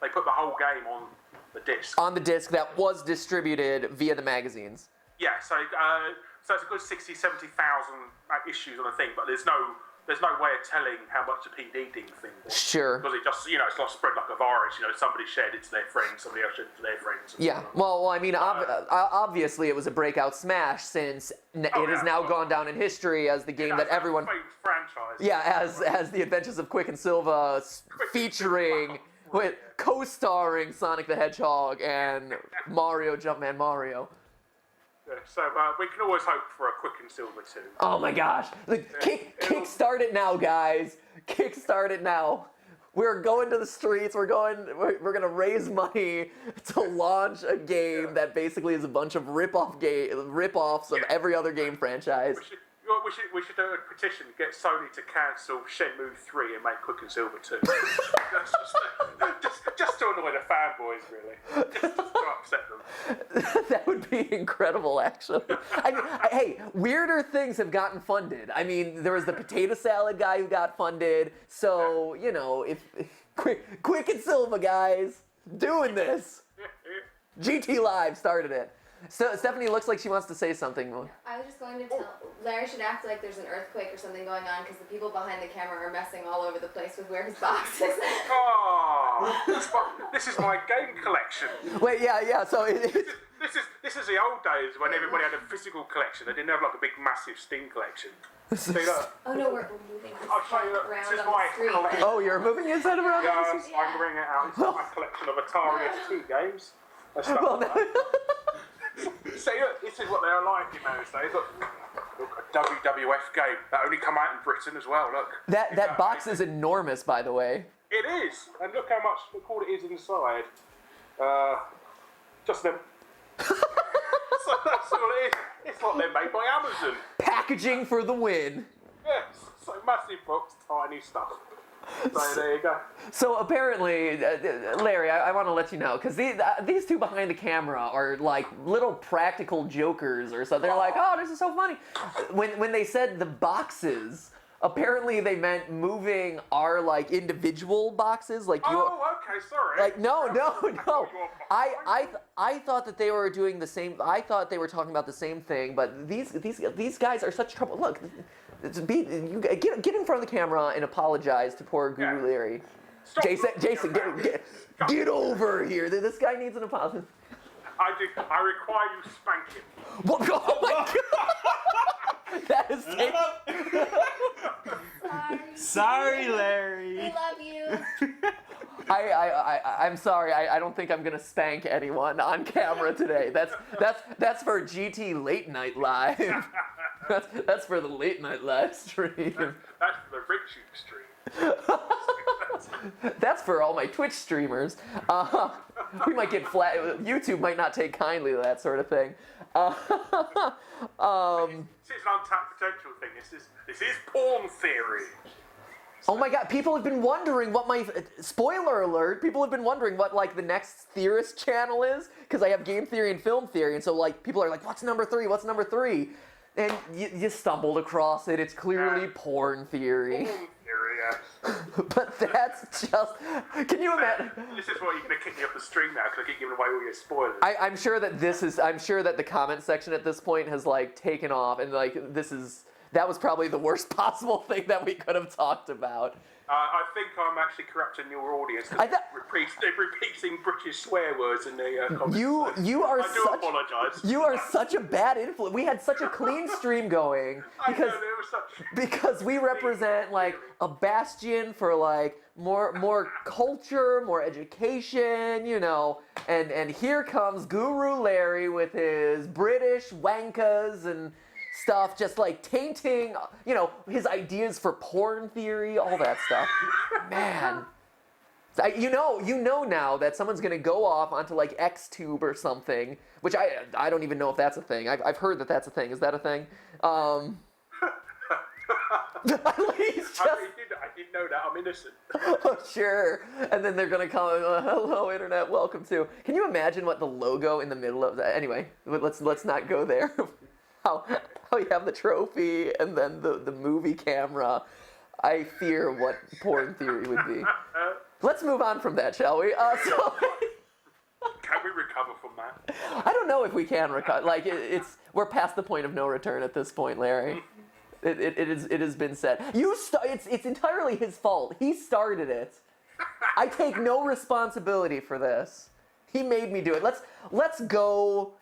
They put the whole game on the disc. On the disc that was distributed via the magazines. Yeah, so it's a good 60,000-70,000 issues on a thing, but there's no there's no way of telling how much the PD thing was. Sure. Because it just, it's not spread like a virus. Somebody shared it to their friends, somebody else shared it to their friends. Yeah. Well, I mean, obviously it was a breakout smash since it has now gone down in history as the game that everyone. Franchise. Yeah, as the Adventures of Quick and Silva, featuring with co-starring Sonic the Hedgehog and Mario, Jumpman Mario. Yeah, so we can always hope for a Quick and Silver 2. Oh my gosh! Kickstart it now, guys! Kickstart it now! We're going to the streets. We're gonna raise money to launch a game that basically is a bunch of rip-offs of every other game franchise. We should do a petition, get Sony to cancel Shenmue 3 and make Quick and Silver 2. just to annoy the fanboys, really. Just to upset them. That would be incredible, actually. I mean, hey, weirder things have gotten funded. I mean, there was the potato salad guy who got funded. So, if Quick and Silva guys doing this. GT Live started it. So Stephanie looks like she wants to say something. I was just going to tell Larry should act like there's an earthquake or something going on because the people behind the camera are messing all over the place with where his box is. Oh, this is my game collection. Wait, yeah. So this is the old days when everybody had a physical collection. They didn't have like a big, massive Steam collection. See that? Oh no, we're moving this I'll show you. around This is on my the screen. collection. Oh, you're moving your set around? Yes, I can bring it out. This is my collection of Atari ST games. Well, See, look, this is what they're like in those days. Look, a WWF game that only come out in Britain as well. Look. that box is enormous, by the way. It is, and look all it is inside. Just them. So that's all it is. It's like they're made by Amazon. Packaging for the win. Yes, so massive box, tiny stuff. So there you go. So apparently, Larry, I want to let you know, because these two behind the camera are like little practical jokers or something. They're like, oh, this is so funny. When they said the boxes, apparently they meant moving our like individual boxes, like okay, sorry. Like no. I thought that they were doing the same. I thought they were talking about the same thing, but these guys are such trouble. Look. Get in front of the camera and apologize to poor Guru Larry. Stop Jason, get over here. This guy needs an apology. I require you spank him. What? Oh my God! That is Sorry, Larry. We love you. I'm sorry. I don't think I'm gonna spank anyone on camera today. That's for GT Late Night Live. That's for the Late Night Live stream. That's for the RigTube stream. That's for all my Twitch streamers. We might get flat. YouTube might not take kindly to that sort of thing. This is an untapped potential thing. This is porn theory. Oh my God! People have been wondering what my spoiler alert. People have been wondering what like the next theorist channel is because I have game theory and film theory, and so like people are like, "What's number 3? What's number 3?" And you stumbled across it. It's clearly porn theory. Porn theory, yes. But that's just. Can you imagine? This is why you're gonna kick me off the stream now because I keep giving away all your spoilers. I'm sure that I'm sure that the comment section at this point has like taken off, and like that was probably the worst possible thing that we could have talked about. I think I'm actually corrupting your audience. They're repeating British swear words in the comments. You are I do apologise. You are such a bad influence. We had such a clean stream going because we represent like a bastion for like more culture, more education, and here comes Guru Larry with his British wankas and stuff, just like tainting, his ideas for porn theory, all that stuff. Man. You know now that someone's gonna go off onto like XTube or something, which I don't even know if that's a thing. I've heard that that's a thing. Is that a thing? I didn't know that. I'm innocent. Oh, sure. And then they're gonna come, hello internet, welcome to. Can you imagine what the logo in the middle of that? Anyway, let's not go there. How you have the trophy and then the movie camera. I fear what porn theory would be. Let's move on from that, shall we? Can we recover from that? I don't know if we can recover. Like we're past the point of no return at this point, Larry. It has been said. It's entirely his fault. He started it. I take no responsibility for this. He made me do it. Let's go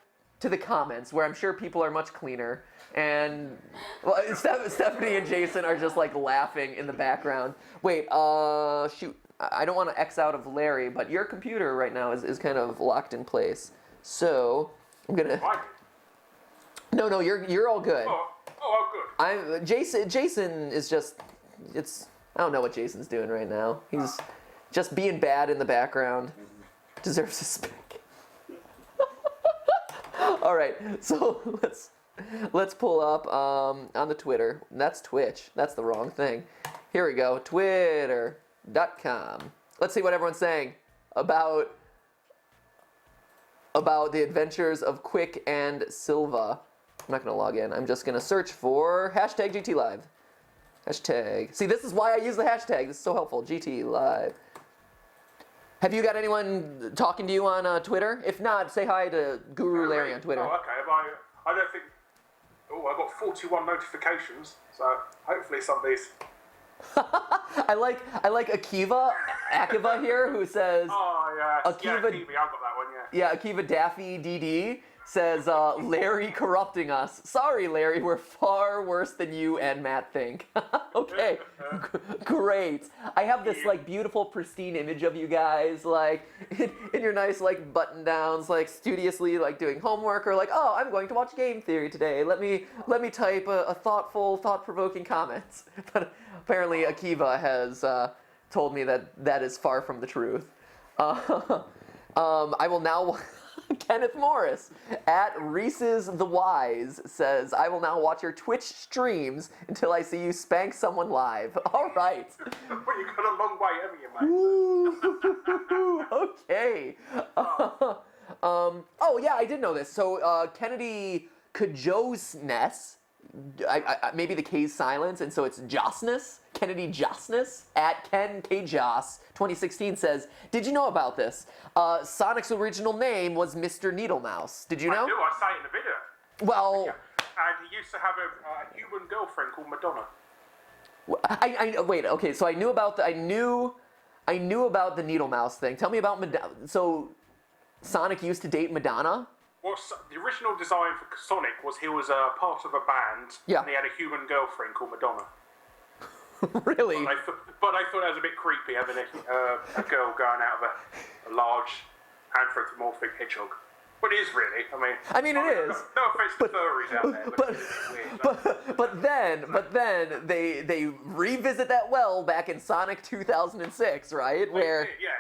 to the comments where I'm sure people are much cleaner. And well, Stephanie and Jason are just like laughing in the background. Wait, shoot. I don't want to X out of Larry, but your computer right now is kind of locked in place. So I'm gonna. Right. No, you're all good. Good. Jason is just. I don't know what Jason's doing right now. He's just being bad in the background. Deserves a spank. All right, so let's pull up on the Twitter. That's Twitch. That's the wrong thing. Here we go. Twitter.com. Let's see what everyone's saying about the adventures of Quick and Silva. I'm not gonna log in. I'm just gonna search for hashtag GT Live. Hashtag. See, this is why I use the hashtag. This is so helpful. GT Live. Have you got anyone talking to you on Twitter? If not, say hi to Guru Larry on Twitter. Oh, okay. I don't think. Oh, I got 41 notifications. So hopefully somebody's. I like Akiva here, who says. Oh yeah. Akiva, yeah, Kiwi, I got that one. Yeah. Yeah, Akiva Daffy DD says Larry corrupting us. Sorry, Larry, we're far worse than you and Matt think. Okay, great. I have this like beautiful, pristine image of you guys, like in your nice like button downs, like studiously like doing homework, or like, oh, I'm going to watch Game Theory today. Let me type a thoughtful, thought-provoking comment. But apparently, Akiva has told me that is far from the truth. I will now. Kenneth Morris at Reese's the Wise says, I will now watch your Twitch streams until I see you spank someone live. All right. Well, you got a long way, haven't you, mate? Okay. Oh, yeah, I did know this. So Kennedy Kajosness, maybe the K's silence, and so it's Josness. Kennedy Josness at Ken K. Joss 2016 says, did you know about this? Sonic's original name was Mr. Needlemouse. Did you know? I do. I say it in the video. Well, Yeah. And he used to have a human girlfriend called Madonna. wait. Okay, so I knew about the Needlemouse thing. Tell me about Madonna. So Sonic used to date Madonna. Well, the original design for Sonic was he was a part of a band, Yeah. and he had a human girlfriend called Madonna. Really? But I thought that was a bit creepy having a girl going out of a large anthropomorphic hedgehog. But it is really. I mean, it is. No offense to furries out there, but it's weird. But then they revisit that well back in Sonic 2006, right? Where Yeah,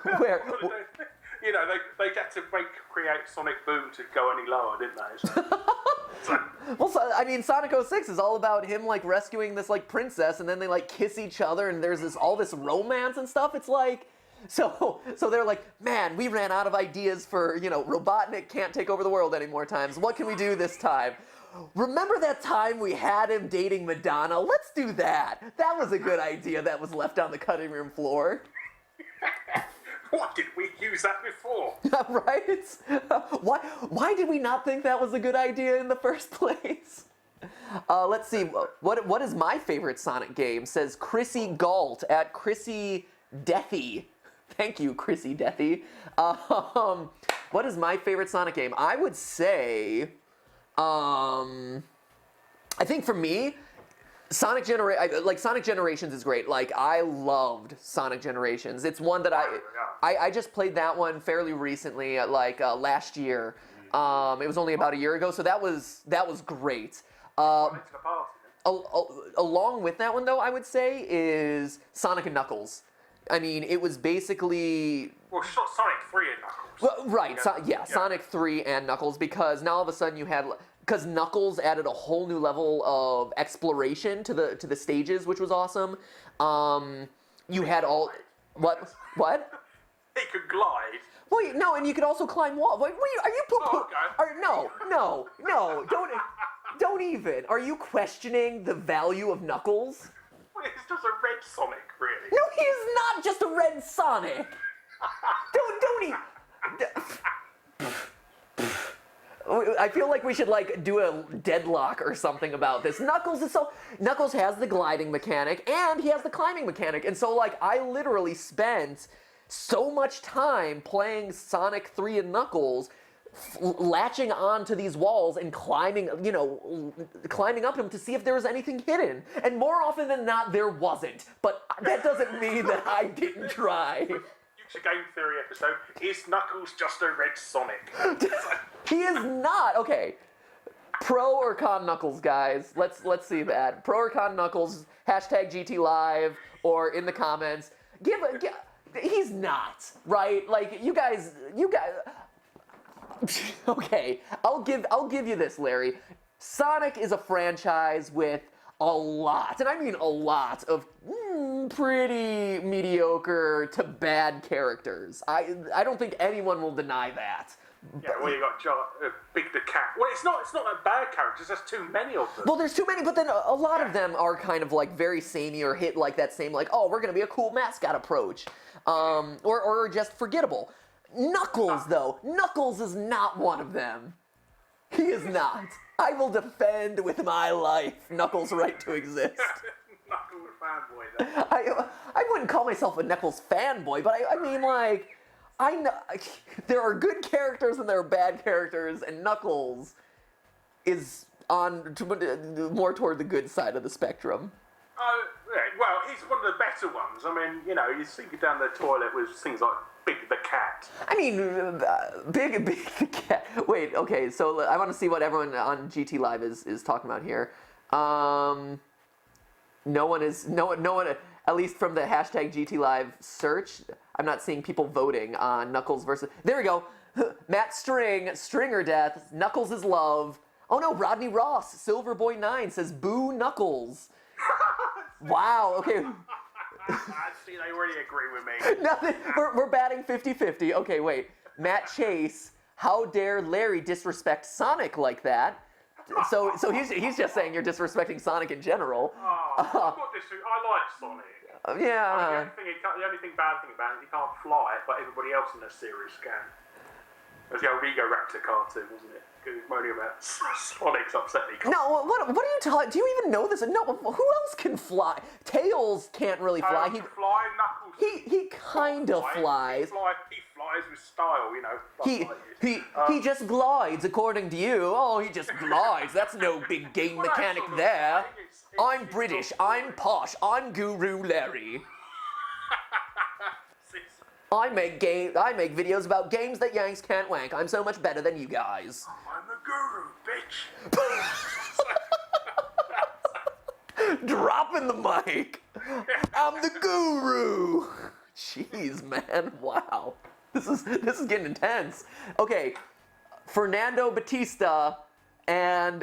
well, where you know, they had to create Sonic Boom to go any lower, didn't they? So, well, so, I mean, Sonic 06 is all about him like rescuing this like princess, and then they like kiss each other, and there's all this romance and stuff. It's like. So they're like, man, we ran out of ideas for, Robotnik can't take over the world anymore times. What can we do this time? Remember that time we had him dating Madonna? Let's do that. That was a good idea that was left on the cutting room floor. what did we use that before? Right? Why did we not think that was a good idea in the first place? Let's see. What is my favorite Sonic game? Says Chrissy Galt at Chrissy Deathy. Thank you, Chrissy Deathy. What is my favorite Sonic game? I would say, I think for me, Sonic Generations is great. Like, I loved Sonic Generations. It's one that I just played that one fairly recently, last year. It was only about a year ago, so that was great. Along with that one, though, I would say is Sonic and Knuckles. I mean, it was basically... Well, Sonic 3 and Knuckles. Well, right, Sonic 3 and Knuckles, because now all of a sudden you had... Because Knuckles added a whole new level of exploration to the stages, which was awesome. You had all... What? He could glide. Well, no, and you could also climb walls. Wait, are you... Okay. No, don't even. Are you questioning the value of Knuckles? It's just a red Sonic, really. No, he's not just a red Sonic. Don't even. I feel like we should like do a deadlock or something about this. Knuckles has the gliding mechanic and he has the climbing mechanic, and so like I literally spent so much time playing Sonic 3 and Knuckles, latching onto these walls and climbing up them to see if there was anything hidden. And more often than not, there wasn't. But that doesn't mean that I didn't try. Future game theory episode: is Knuckles just a red Sonic? He is not. Okay. Pro or con Knuckles, guys? Let's see that. Pro or con Knuckles? Hashtag GT Live or in the comments. He's not, right? Like you guys. Okay, I'll give you this, Larry. Sonic is a franchise with a lot, and I mean a lot, of pretty mediocre to bad characters. I don't think anyone will deny that. Yeah, well, you got Big the Cat. Well, it's not that bad characters. There's too many of them. Well, there's too many, but then a lot of them are kind of like very samey or hit like that same like, oh, we're gonna be a cool mascot approach, or just forgettable. Knuckles, though. Knuckles is not one of them. He is not. I will defend with my life Knuckles' right to exist. Knuckles fanboy, then. I wouldn't call myself a Knuckles fanboy, but I mean, like, I know there are good characters and there are bad characters, and Knuckles is more toward the good side of the spectrum. Well, he's one of the better ones. I mean, you see you down the toilet with things like Big the Cat. I mean, Big the Cat. Wait, okay, so I want to see what everyone on GT Live is talking about here. No one, at least from the hashtag GT Live search, I'm not seeing people voting on Knuckles versus... There we go. Matt Stringer Death, Knuckles is love. Oh no, Rodney Ross, Silverboy9 says boo Knuckles. Wow, okay. See, they already agree with me. Nothing. We're batting 50-50. Okay, wait. Matt Chase, how dare Larry disrespect Sonic like that? So he's just saying you're disrespecting Sonic in general. I like Sonic. Yeah. The only bad thing about it is he can't fly, but everybody else in the series can. It was the old Ego Raptor cartoon, wasn't it? Because he's moaning about Sonic's upsetting. No, what are you talking? Do you even know this? No, who else can fly? Tails can't really fly. He fly, Knuckles. He kind of flies. He flies with style, He just glides, according to you. Oh, he just glides. That's no big game mechanic there. I'm British. I'm posh. I'm Guru Larry. I make videos about games that Yanks can't wank. I'm so much better than you guys. I'm the guru, bitch. Dropping the mic. I'm the guru. Jeez, man. Wow. This is getting intense. Okay. Fernando Batista and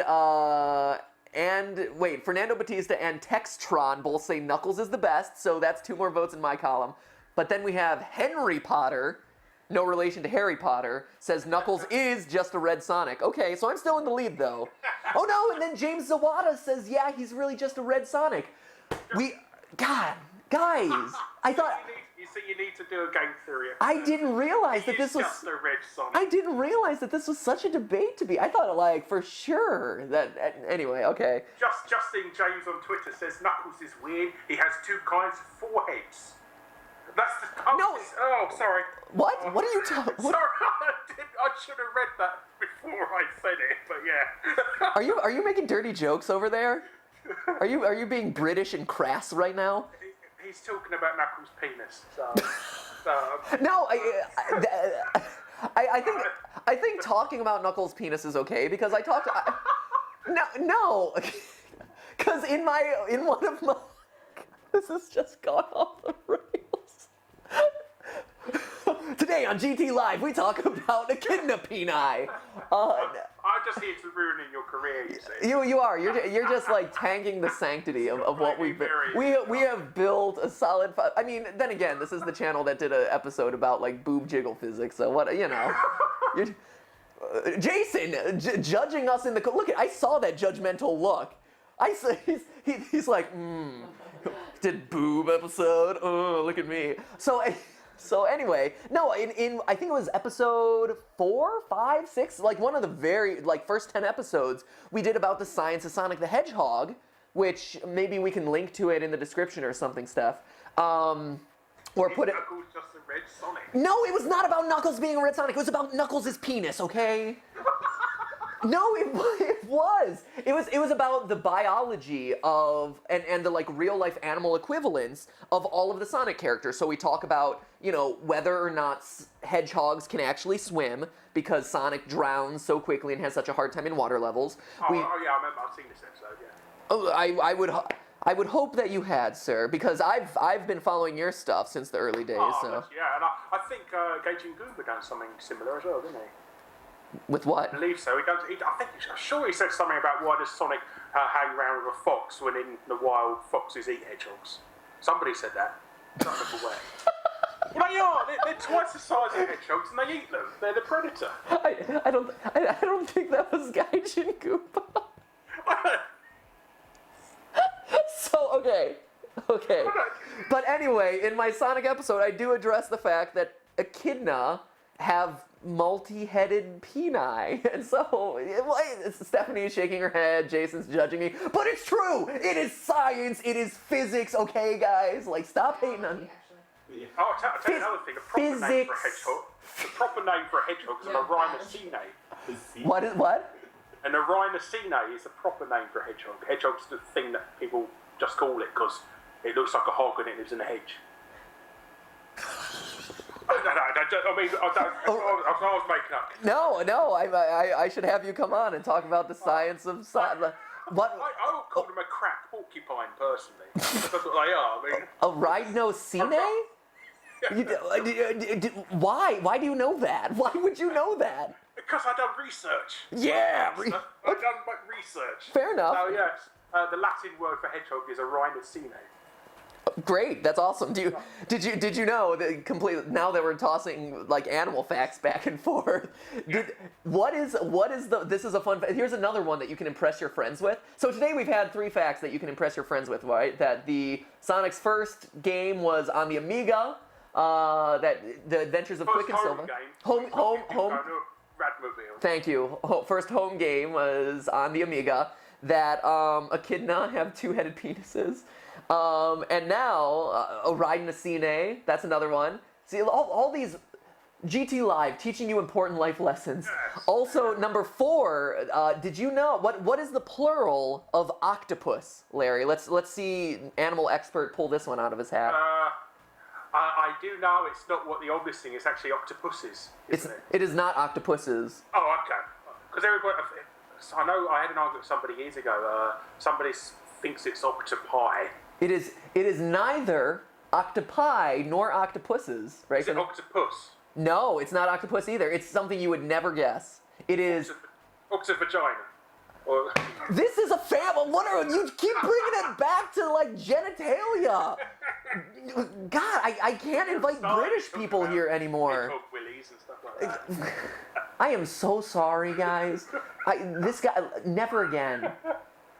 Textron both say Knuckles is the best, so that's 2 more votes in my column. But then we have Henry Potter, no relation to Harry Potter, says Knuckles is just a red Sonic. Okay, so I'm still in the lead, though. Oh, no, and then James Zawada says, yeah, he's really just a red Sonic. God, guys, I thought... You need to do a game theory. I didn't realize that this was... just a red Sonic. I didn't realize that this was such a debate to be. I thought, like, for sure that... Anyway, okay. Justin James on Twitter says Knuckles is weird. He has 2 kinds of foreheads. That's the... No. Oh, sorry. What? What are you talking... Sorry, I should have read that before I said it, but yeah. Are you making dirty jokes over there? Are you being British and crass right now? He's talking about Knuckles' penis. So no, I think talking about Knuckles' penis is okay because I talked. No, because in one of my this has just gone off the rails. Today on GT Live, we talk about echidna peni. I'm just here to ruining your career, you see. You are. You're just like tanking the sanctity of what we've been. We have built a solid. I mean, then again, this is the channel that did an episode about like boob jiggle physics. So what you're, Jason judging us in the look. I saw that judgmental look. I saw he's like did boob episode. Oh, look at me. So. So anyway, no, in I think it was episode 4, 5, 6, like one of the very first 10 episodes we did about the science of Sonic the Hedgehog, which maybe we can link to it in the description or something, Steph. Or put it. Knuckles just a red Sonic. No, it was not about Knuckles being a red Sonic. It was about Knuckles' penis, okay? No, it was. It was about the biology of and the real life animal equivalents of all of the Sonic characters. So we talk about, whether or not hedgehogs can actually swim because Sonic drowns so quickly and has such a hard time in water levels. Yeah, I remember. I've seen this episode. Yeah. Oh, I would hope that you had, sir, because I've been following your stuff since the early days. So. Yeah, and I think Gaijin Goober done something similar as well, didn't he? With what? I believe so. I'm sure he said something about why does Sonic hang around with a fox when in the wild foxes eat hedgehogs. Somebody said that. I don't remember where. Well, they are. They're twice the size of hedgehogs, and they eat them. They're the predator. I don't think that was Gaijin Koopa. So okay. But anyway, in my Sonic episode, I do address the fact that echidna have multi-headed peni, and so Stephanie is shaking her head, Jason's judging me, but it's true. It is science. It is physics. Okay, guys, stop hating on me. Yeah. Oh, I'll tell you another thing. The proper name for a hedgehog. The proper name for a hedgehog is an Rhinocene. What? An Rhinocene is the proper name for a hedgehog. Hedgehog's the thing that people just call it because it looks like a hog and it lives in a hedge. I was making up. No, I should have you come on and talk about the science of Sonic. What? I would call them a crack porcupine, personally. That's what they are. A rhinocene? Why? Why do you know that? Why would you know that? Because I've done research. Yeah. I've done my research. Fair enough. So yes, the Latin word for hedgehog is a Rhinocene. Great, that's awesome. Did you know that now that we're tossing animal facts back and forth? This is a fun fact. Here's another one that you can impress your friends with. So today we've had 3 facts that you can impress your friends with, right? That the Sonic's first game was on the Amiga. That the Adventures of Quick and Silva. Home. Radmobile. Thank you. First home game was on the Amiga. That echidna have 2-headed penises. And now, a Rhinocene, that's another one. See, all these GT Live teaching you important life lessons. Yes. Also, number 4, did you know, what is the plural of octopus, Larry? Let's see animal expert pull this one out of his hat. I do know it's not what the obvious thing is, actually octopuses, isn't it? It is not octopuses. Oh, okay. Because everybody, I know I had an argument with somebody years ago, somebody thinks it's octopi. It is neither octopi nor octopuses, right? Is it octopus? No, it's not octopus either. It's something you would never guess. It is... Octovagina. Or... This is a family. You keep bringing it back to genitalia. God, I can't invite British people here anymore. Willies and stuff like that. I am so sorry, guys. This guy, never again.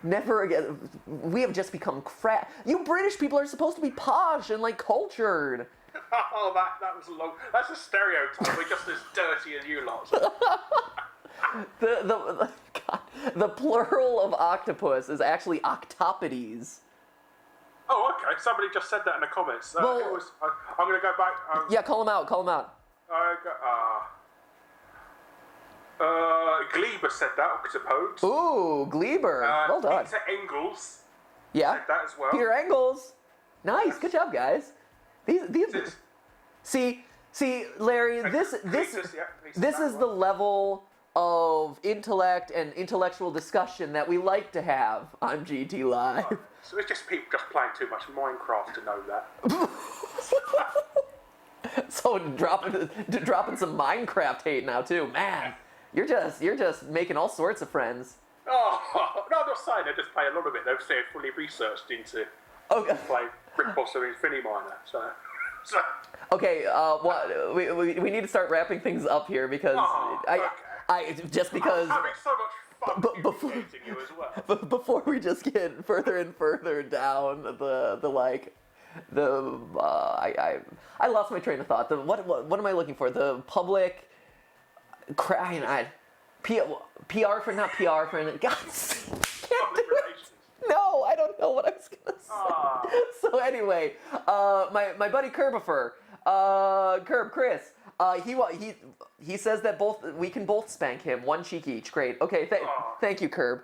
Never again. We have just become crap. You British people are supposed to be posh and cultured. Oh, that was long. That's a stereotype. We're just as dirty as you lot. The plural of octopus is actually octopodes. Oh, okay. Somebody just said that in the comments. I'm going to go back. Yeah, call him out. Gleber said that, octopodes. Ooh, Gleber. Well done. Peter Engels said that as well. Peter Engels. Nice. Good job, guys. These See, Larry, this is the level of intellect and intellectual discussion that we like to have on GT Live. Oh, so it's just people just playing too much Minecraft to know that. So dropping some Minecraft hate now too, man. You're just making all sorts of friends. Oh no, I'm not saying they just play a lot of it. They've said fully researched into playing Rick Boss and Infiniminer. So. Okay, we need to start wrapping things up here because because I'm having so much fun communicating you as well. Before we just get further and further down the I lost my train of thought. What am I looking for? The public PR for not PR for God. Can't do it. No, I don't know what I was gonna say. So anyway, my buddy Curbifer, Chris, he says that we can both spank him, one cheek each. Great. Okay, thank you, Curb.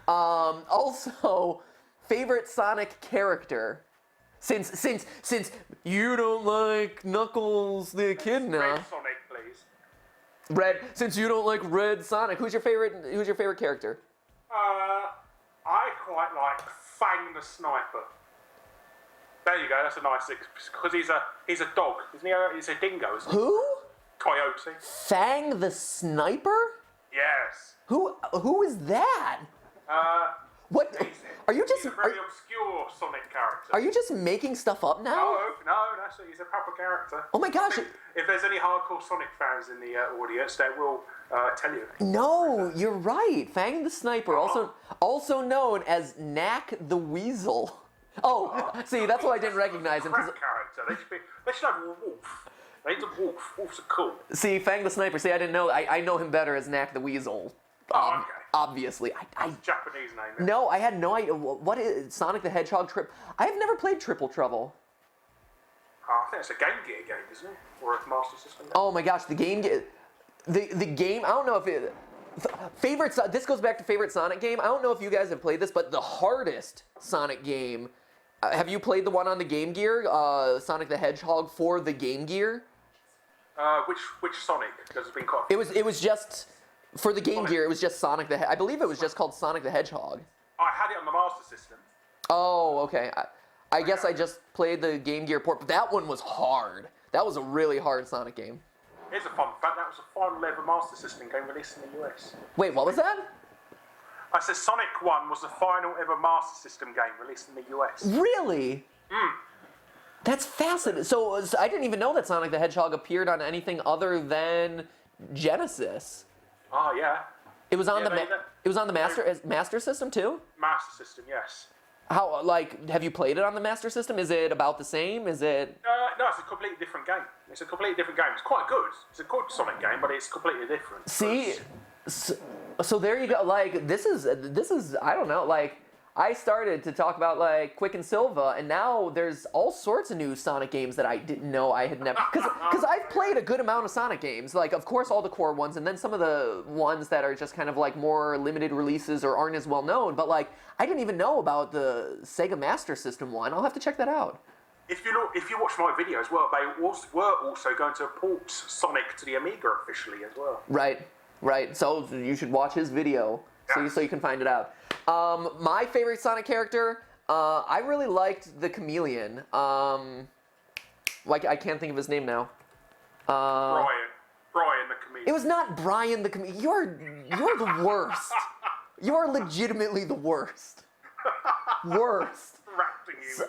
Also, favorite Sonic character. Since you don't like Knuckles the Echidna. Red Sonic, please. Red. Since you don't like Red Sonic, who's your favorite character? I quite like Fang the Sniper. There you go. That's a nice because he's a dog, isn't he? He's a dingo, isn't he? Who? Coyote. Fang the Sniper? Yes. Who is that? What? Are you just? He's a very obscure Sonic character. Are you just making stuff up now? No, he's a proper character. Oh my gosh! If there's any hardcore Sonic fans in the audience, they will tell you. No, you're right. Fang the Sniper, also known as Knack the Weasel. Oh, see, that's why I didn't recognize him. Crap character. They should have a wolf. They need a wolf. Wolves are cool. See, Fang the Sniper. See, I didn't know. I know him better as Knack the Weasel. Okay. Obviously, Japanese name. No, I had no idea. What is Sonic the Hedgehog Trip? I have never played Triple Trouble. I think it's a Game Gear game, isn't it? Or a Master System game. Oh my gosh, the game. The game. I don't know if it. Favorite. This goes back to favorite Sonic game. I don't know if you guys have played this, but the hardest Sonic game. Have you played the one on the Game Gear? Sonic the Hedgehog for the Game Gear. Which Sonic? Because it's been quite. It was just. For the Game Gear, it was just Sonic the I believe it was just called Sonic the Hedgehog. I had it on the Master System. Oh, okay. I guess I just played the Game Gear port, but that one was hard. That was a really hard Sonic game. Here's a fun fact, that was the final ever Master System game released in the US. Wait, what was that? I said Sonic 1 was the final ever Master System game released in the US. Really? That's fascinating. So I didn't even know that Sonic the Hedgehog appeared on anything other than Genesis. Oh, yeah. It was on the Master System too? Master System, yes. How, have you played it on the Master System? Is it about the same? Is it? No, it's a completely different game. It's a completely different game. It's quite good. It's a good Sonic game, but it's completely different. See, so there you go. This is I don't know. I started to talk about Quick and Silva, and now there's all sorts of new Sonic games that I didn't know I had never. Because I've played a good amount of Sonic games. Of course, all the core ones, and then some of the ones that are just kind of more limited releases or aren't as well known. But I didn't even know about the Sega Master System one. I'll have to check that out. If you watch my videos, well, they were also going to port Sonic to the Amiga officially as well. Right. So you should watch his video so you can find it out. My favorite Sonic character, I really liked the Chameleon. I can't think of his name now. Brian the Chameleon. It was not Brian the Chameleon. You're the worst. You're legitimately the worst. Worst. Rapting you.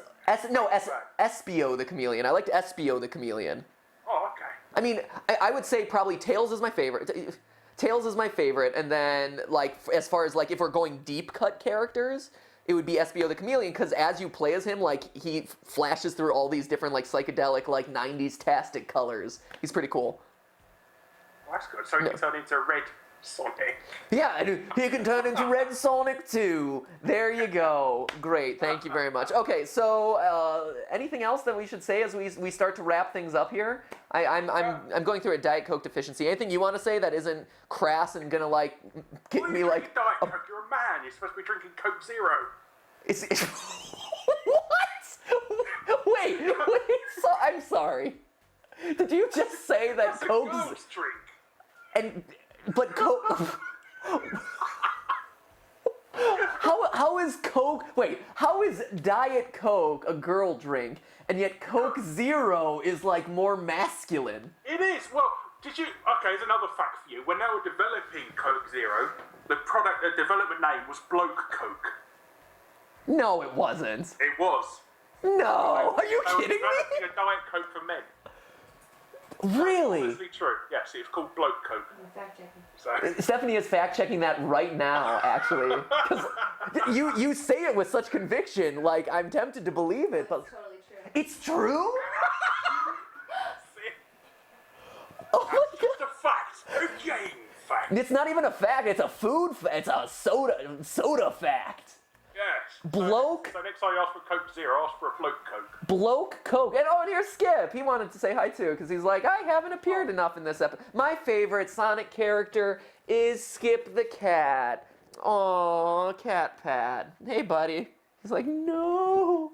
Espio the Chameleon. I liked Espio the Chameleon. Oh, okay. I mean, I would say probably Tails is my favorite. Tails is my favorite, and then as far as if we're going deep cut characters, it would be Espio the Chameleon, because as you play as him, he flashes through all these different psychedelic 90s tastic colors. He's pretty cool. Well, that's good. So he can turn into Red Sonic. Yeah, he can turn into Red Sonic too. There you go. Great, thank you very much. Okay, so anything else that we should say as we start to wrap things up here? I'm going through a Diet Coke deficiency. Anything you want to say that isn't crass and gonna get me Diet Coke? You're a man. You're supposed to be drinking Coke Zero. What? Wait. So, I'm sorry. Did you just say that That's Coke's a girl's drink? But Coke. How is Coke? Wait, how is Diet Coke a girl drink, and yet Coke Zero is more masculine? It is. Well, did you? Okay, here's another fact for you. When they were developing Coke Zero, the development name was Bloke Coke. No, it wasn't. It was. No, are you kidding me? me? A Diet Coke for men. Really? Obviously true. Yes, it's called bloke coke. I'm fact checking. So Stephanie is fact-checking that right now, actually. 'Cause you say it with such conviction, like I'm tempted to believe it, but That's totally true. it's true? see, Oh my just a fact. A game fact. It's not even a fact, it's a it's a soda fact. Yes. Bloke. So next time you ask for Coke Zero, ask for a bloke coke. Bloke Coke. And here's Skip. He wanted to say hi too, because he's like, I haven't appeared enough in this episode. My favorite Sonic character is Skip the cat. Aww, Cat Pad. Hey, buddy. He's like, no.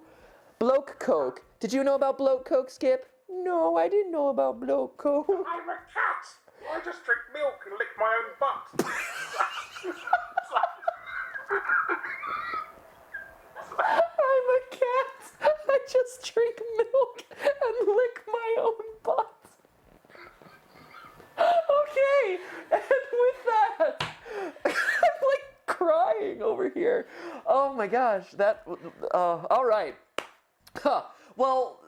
Bloke Coke. Did you know about Bloke Coke, Skip? No, I didn't know about Bloke Coke. I'm a cat. I just drink milk and lick my own butt. I'm a cat. I just drink milk and lick my own butt. Okay, and with that, I'm like crying over here. Oh my gosh, all right. Huh. Well,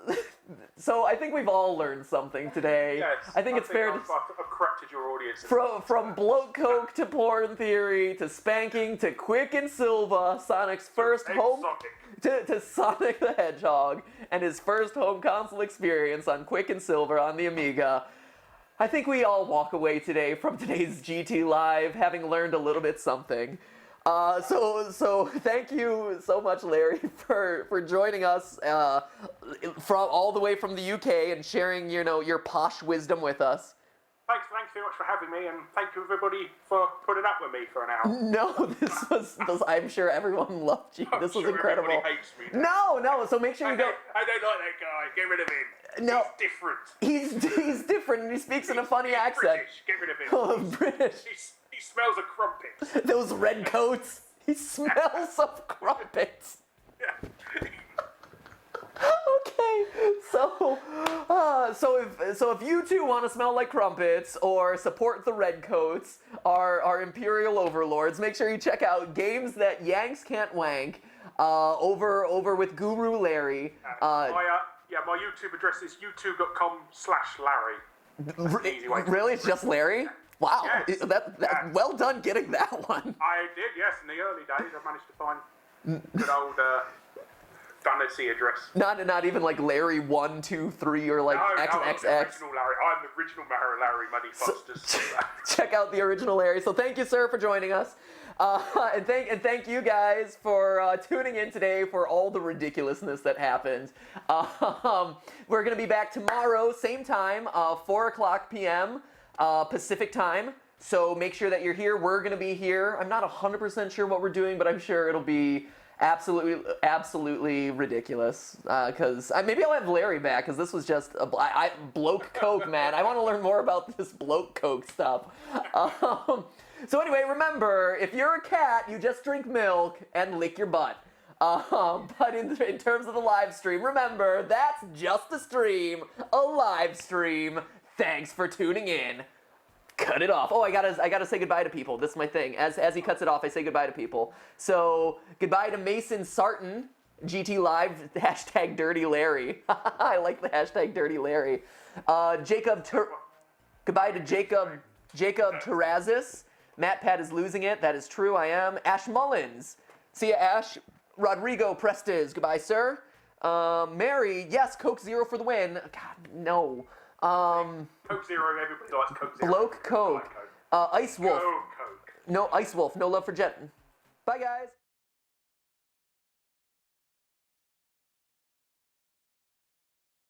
so I think we've all learned something today. Yes, I think it's fair to... I've corrected your audience. From Bloke Coke to Porn Theory to Spanking to Quick and Silva, Sonic's first home... To Sonic the Hedgehog and his first home console experience on Quick and Silver on the Amiga. I think we all walk away today from today's GT Live having learned a little bit something. So thank you so much, Larry, for joining us from all the way from the UK and sharing, your posh wisdom with us. Thanks very much for having me, and thank you everybody for putting up with me for an hour. No, this I'm sure everyone loved you. This was incredible. Everybody hates me now. No, so make sure you go. I don't like that guy. Get rid of him. No. He's different. He's different and he speaks in a funny He's accent. British. Get rid of him. Oh, British. He smells of crumpets. Those red coats. He smells of crumpets. Yeah. Okay, so if you two want to smell like crumpets or support the redcoats, our imperial overlords, make sure you check out Games That Yanks Can't Wank over with Guru Larry. My YouTube address is youtube.com/Larry. Really, it's just Larry? Wow, Yes. that well done getting that one. I did, yes. In the early days, I managed to find good old fantasy address. Not even like Larry 1, 2, 3 or like No, XXX. the original Larry. I'm the original Larry, Muddy Fosters. Check out the original Larry. So thank you, sir, for joining us, and thank you guys for tuning in today for all the ridiculousness that happened. We're gonna be back tomorrow, same time, 4:00 p.m. Pacific time. So make sure that you're here. We're gonna be here. I'm not 100% sure what we're doing, but I'm sure it'll be absolutely ridiculous. Because maybe I'll have Larry back, because this was just bloke coke, man. I want to learn more about this bloke coke stuff. So anyway, remember, if you're a cat, you just drink milk and lick your butt. But in terms of the live stream, remember, that's just a stream, a live stream. Thanks for tuning in. Cut it off. Oh, I gotta say goodbye to people. This is my thing. As he cuts it off, I say goodbye to people. So goodbye to Mason Sarton, GT Live, hashtag Dirty Larry. I like the hashtag Dirty Larry. Goodbye to Jacob Terrazis. Matt Pat is losing it. That is true. I am. Ash Mullins. See ya, Ash. Rodrigo Prestes. Goodbye, sir. Mary. Yes, Coke Zero for the win. God, no. Coke Zero, everybody likes Coke Zero. Bloke Coke. Ice Wolf. No Coke. No, Ice Wolf. No love for Jet. Bye, guys.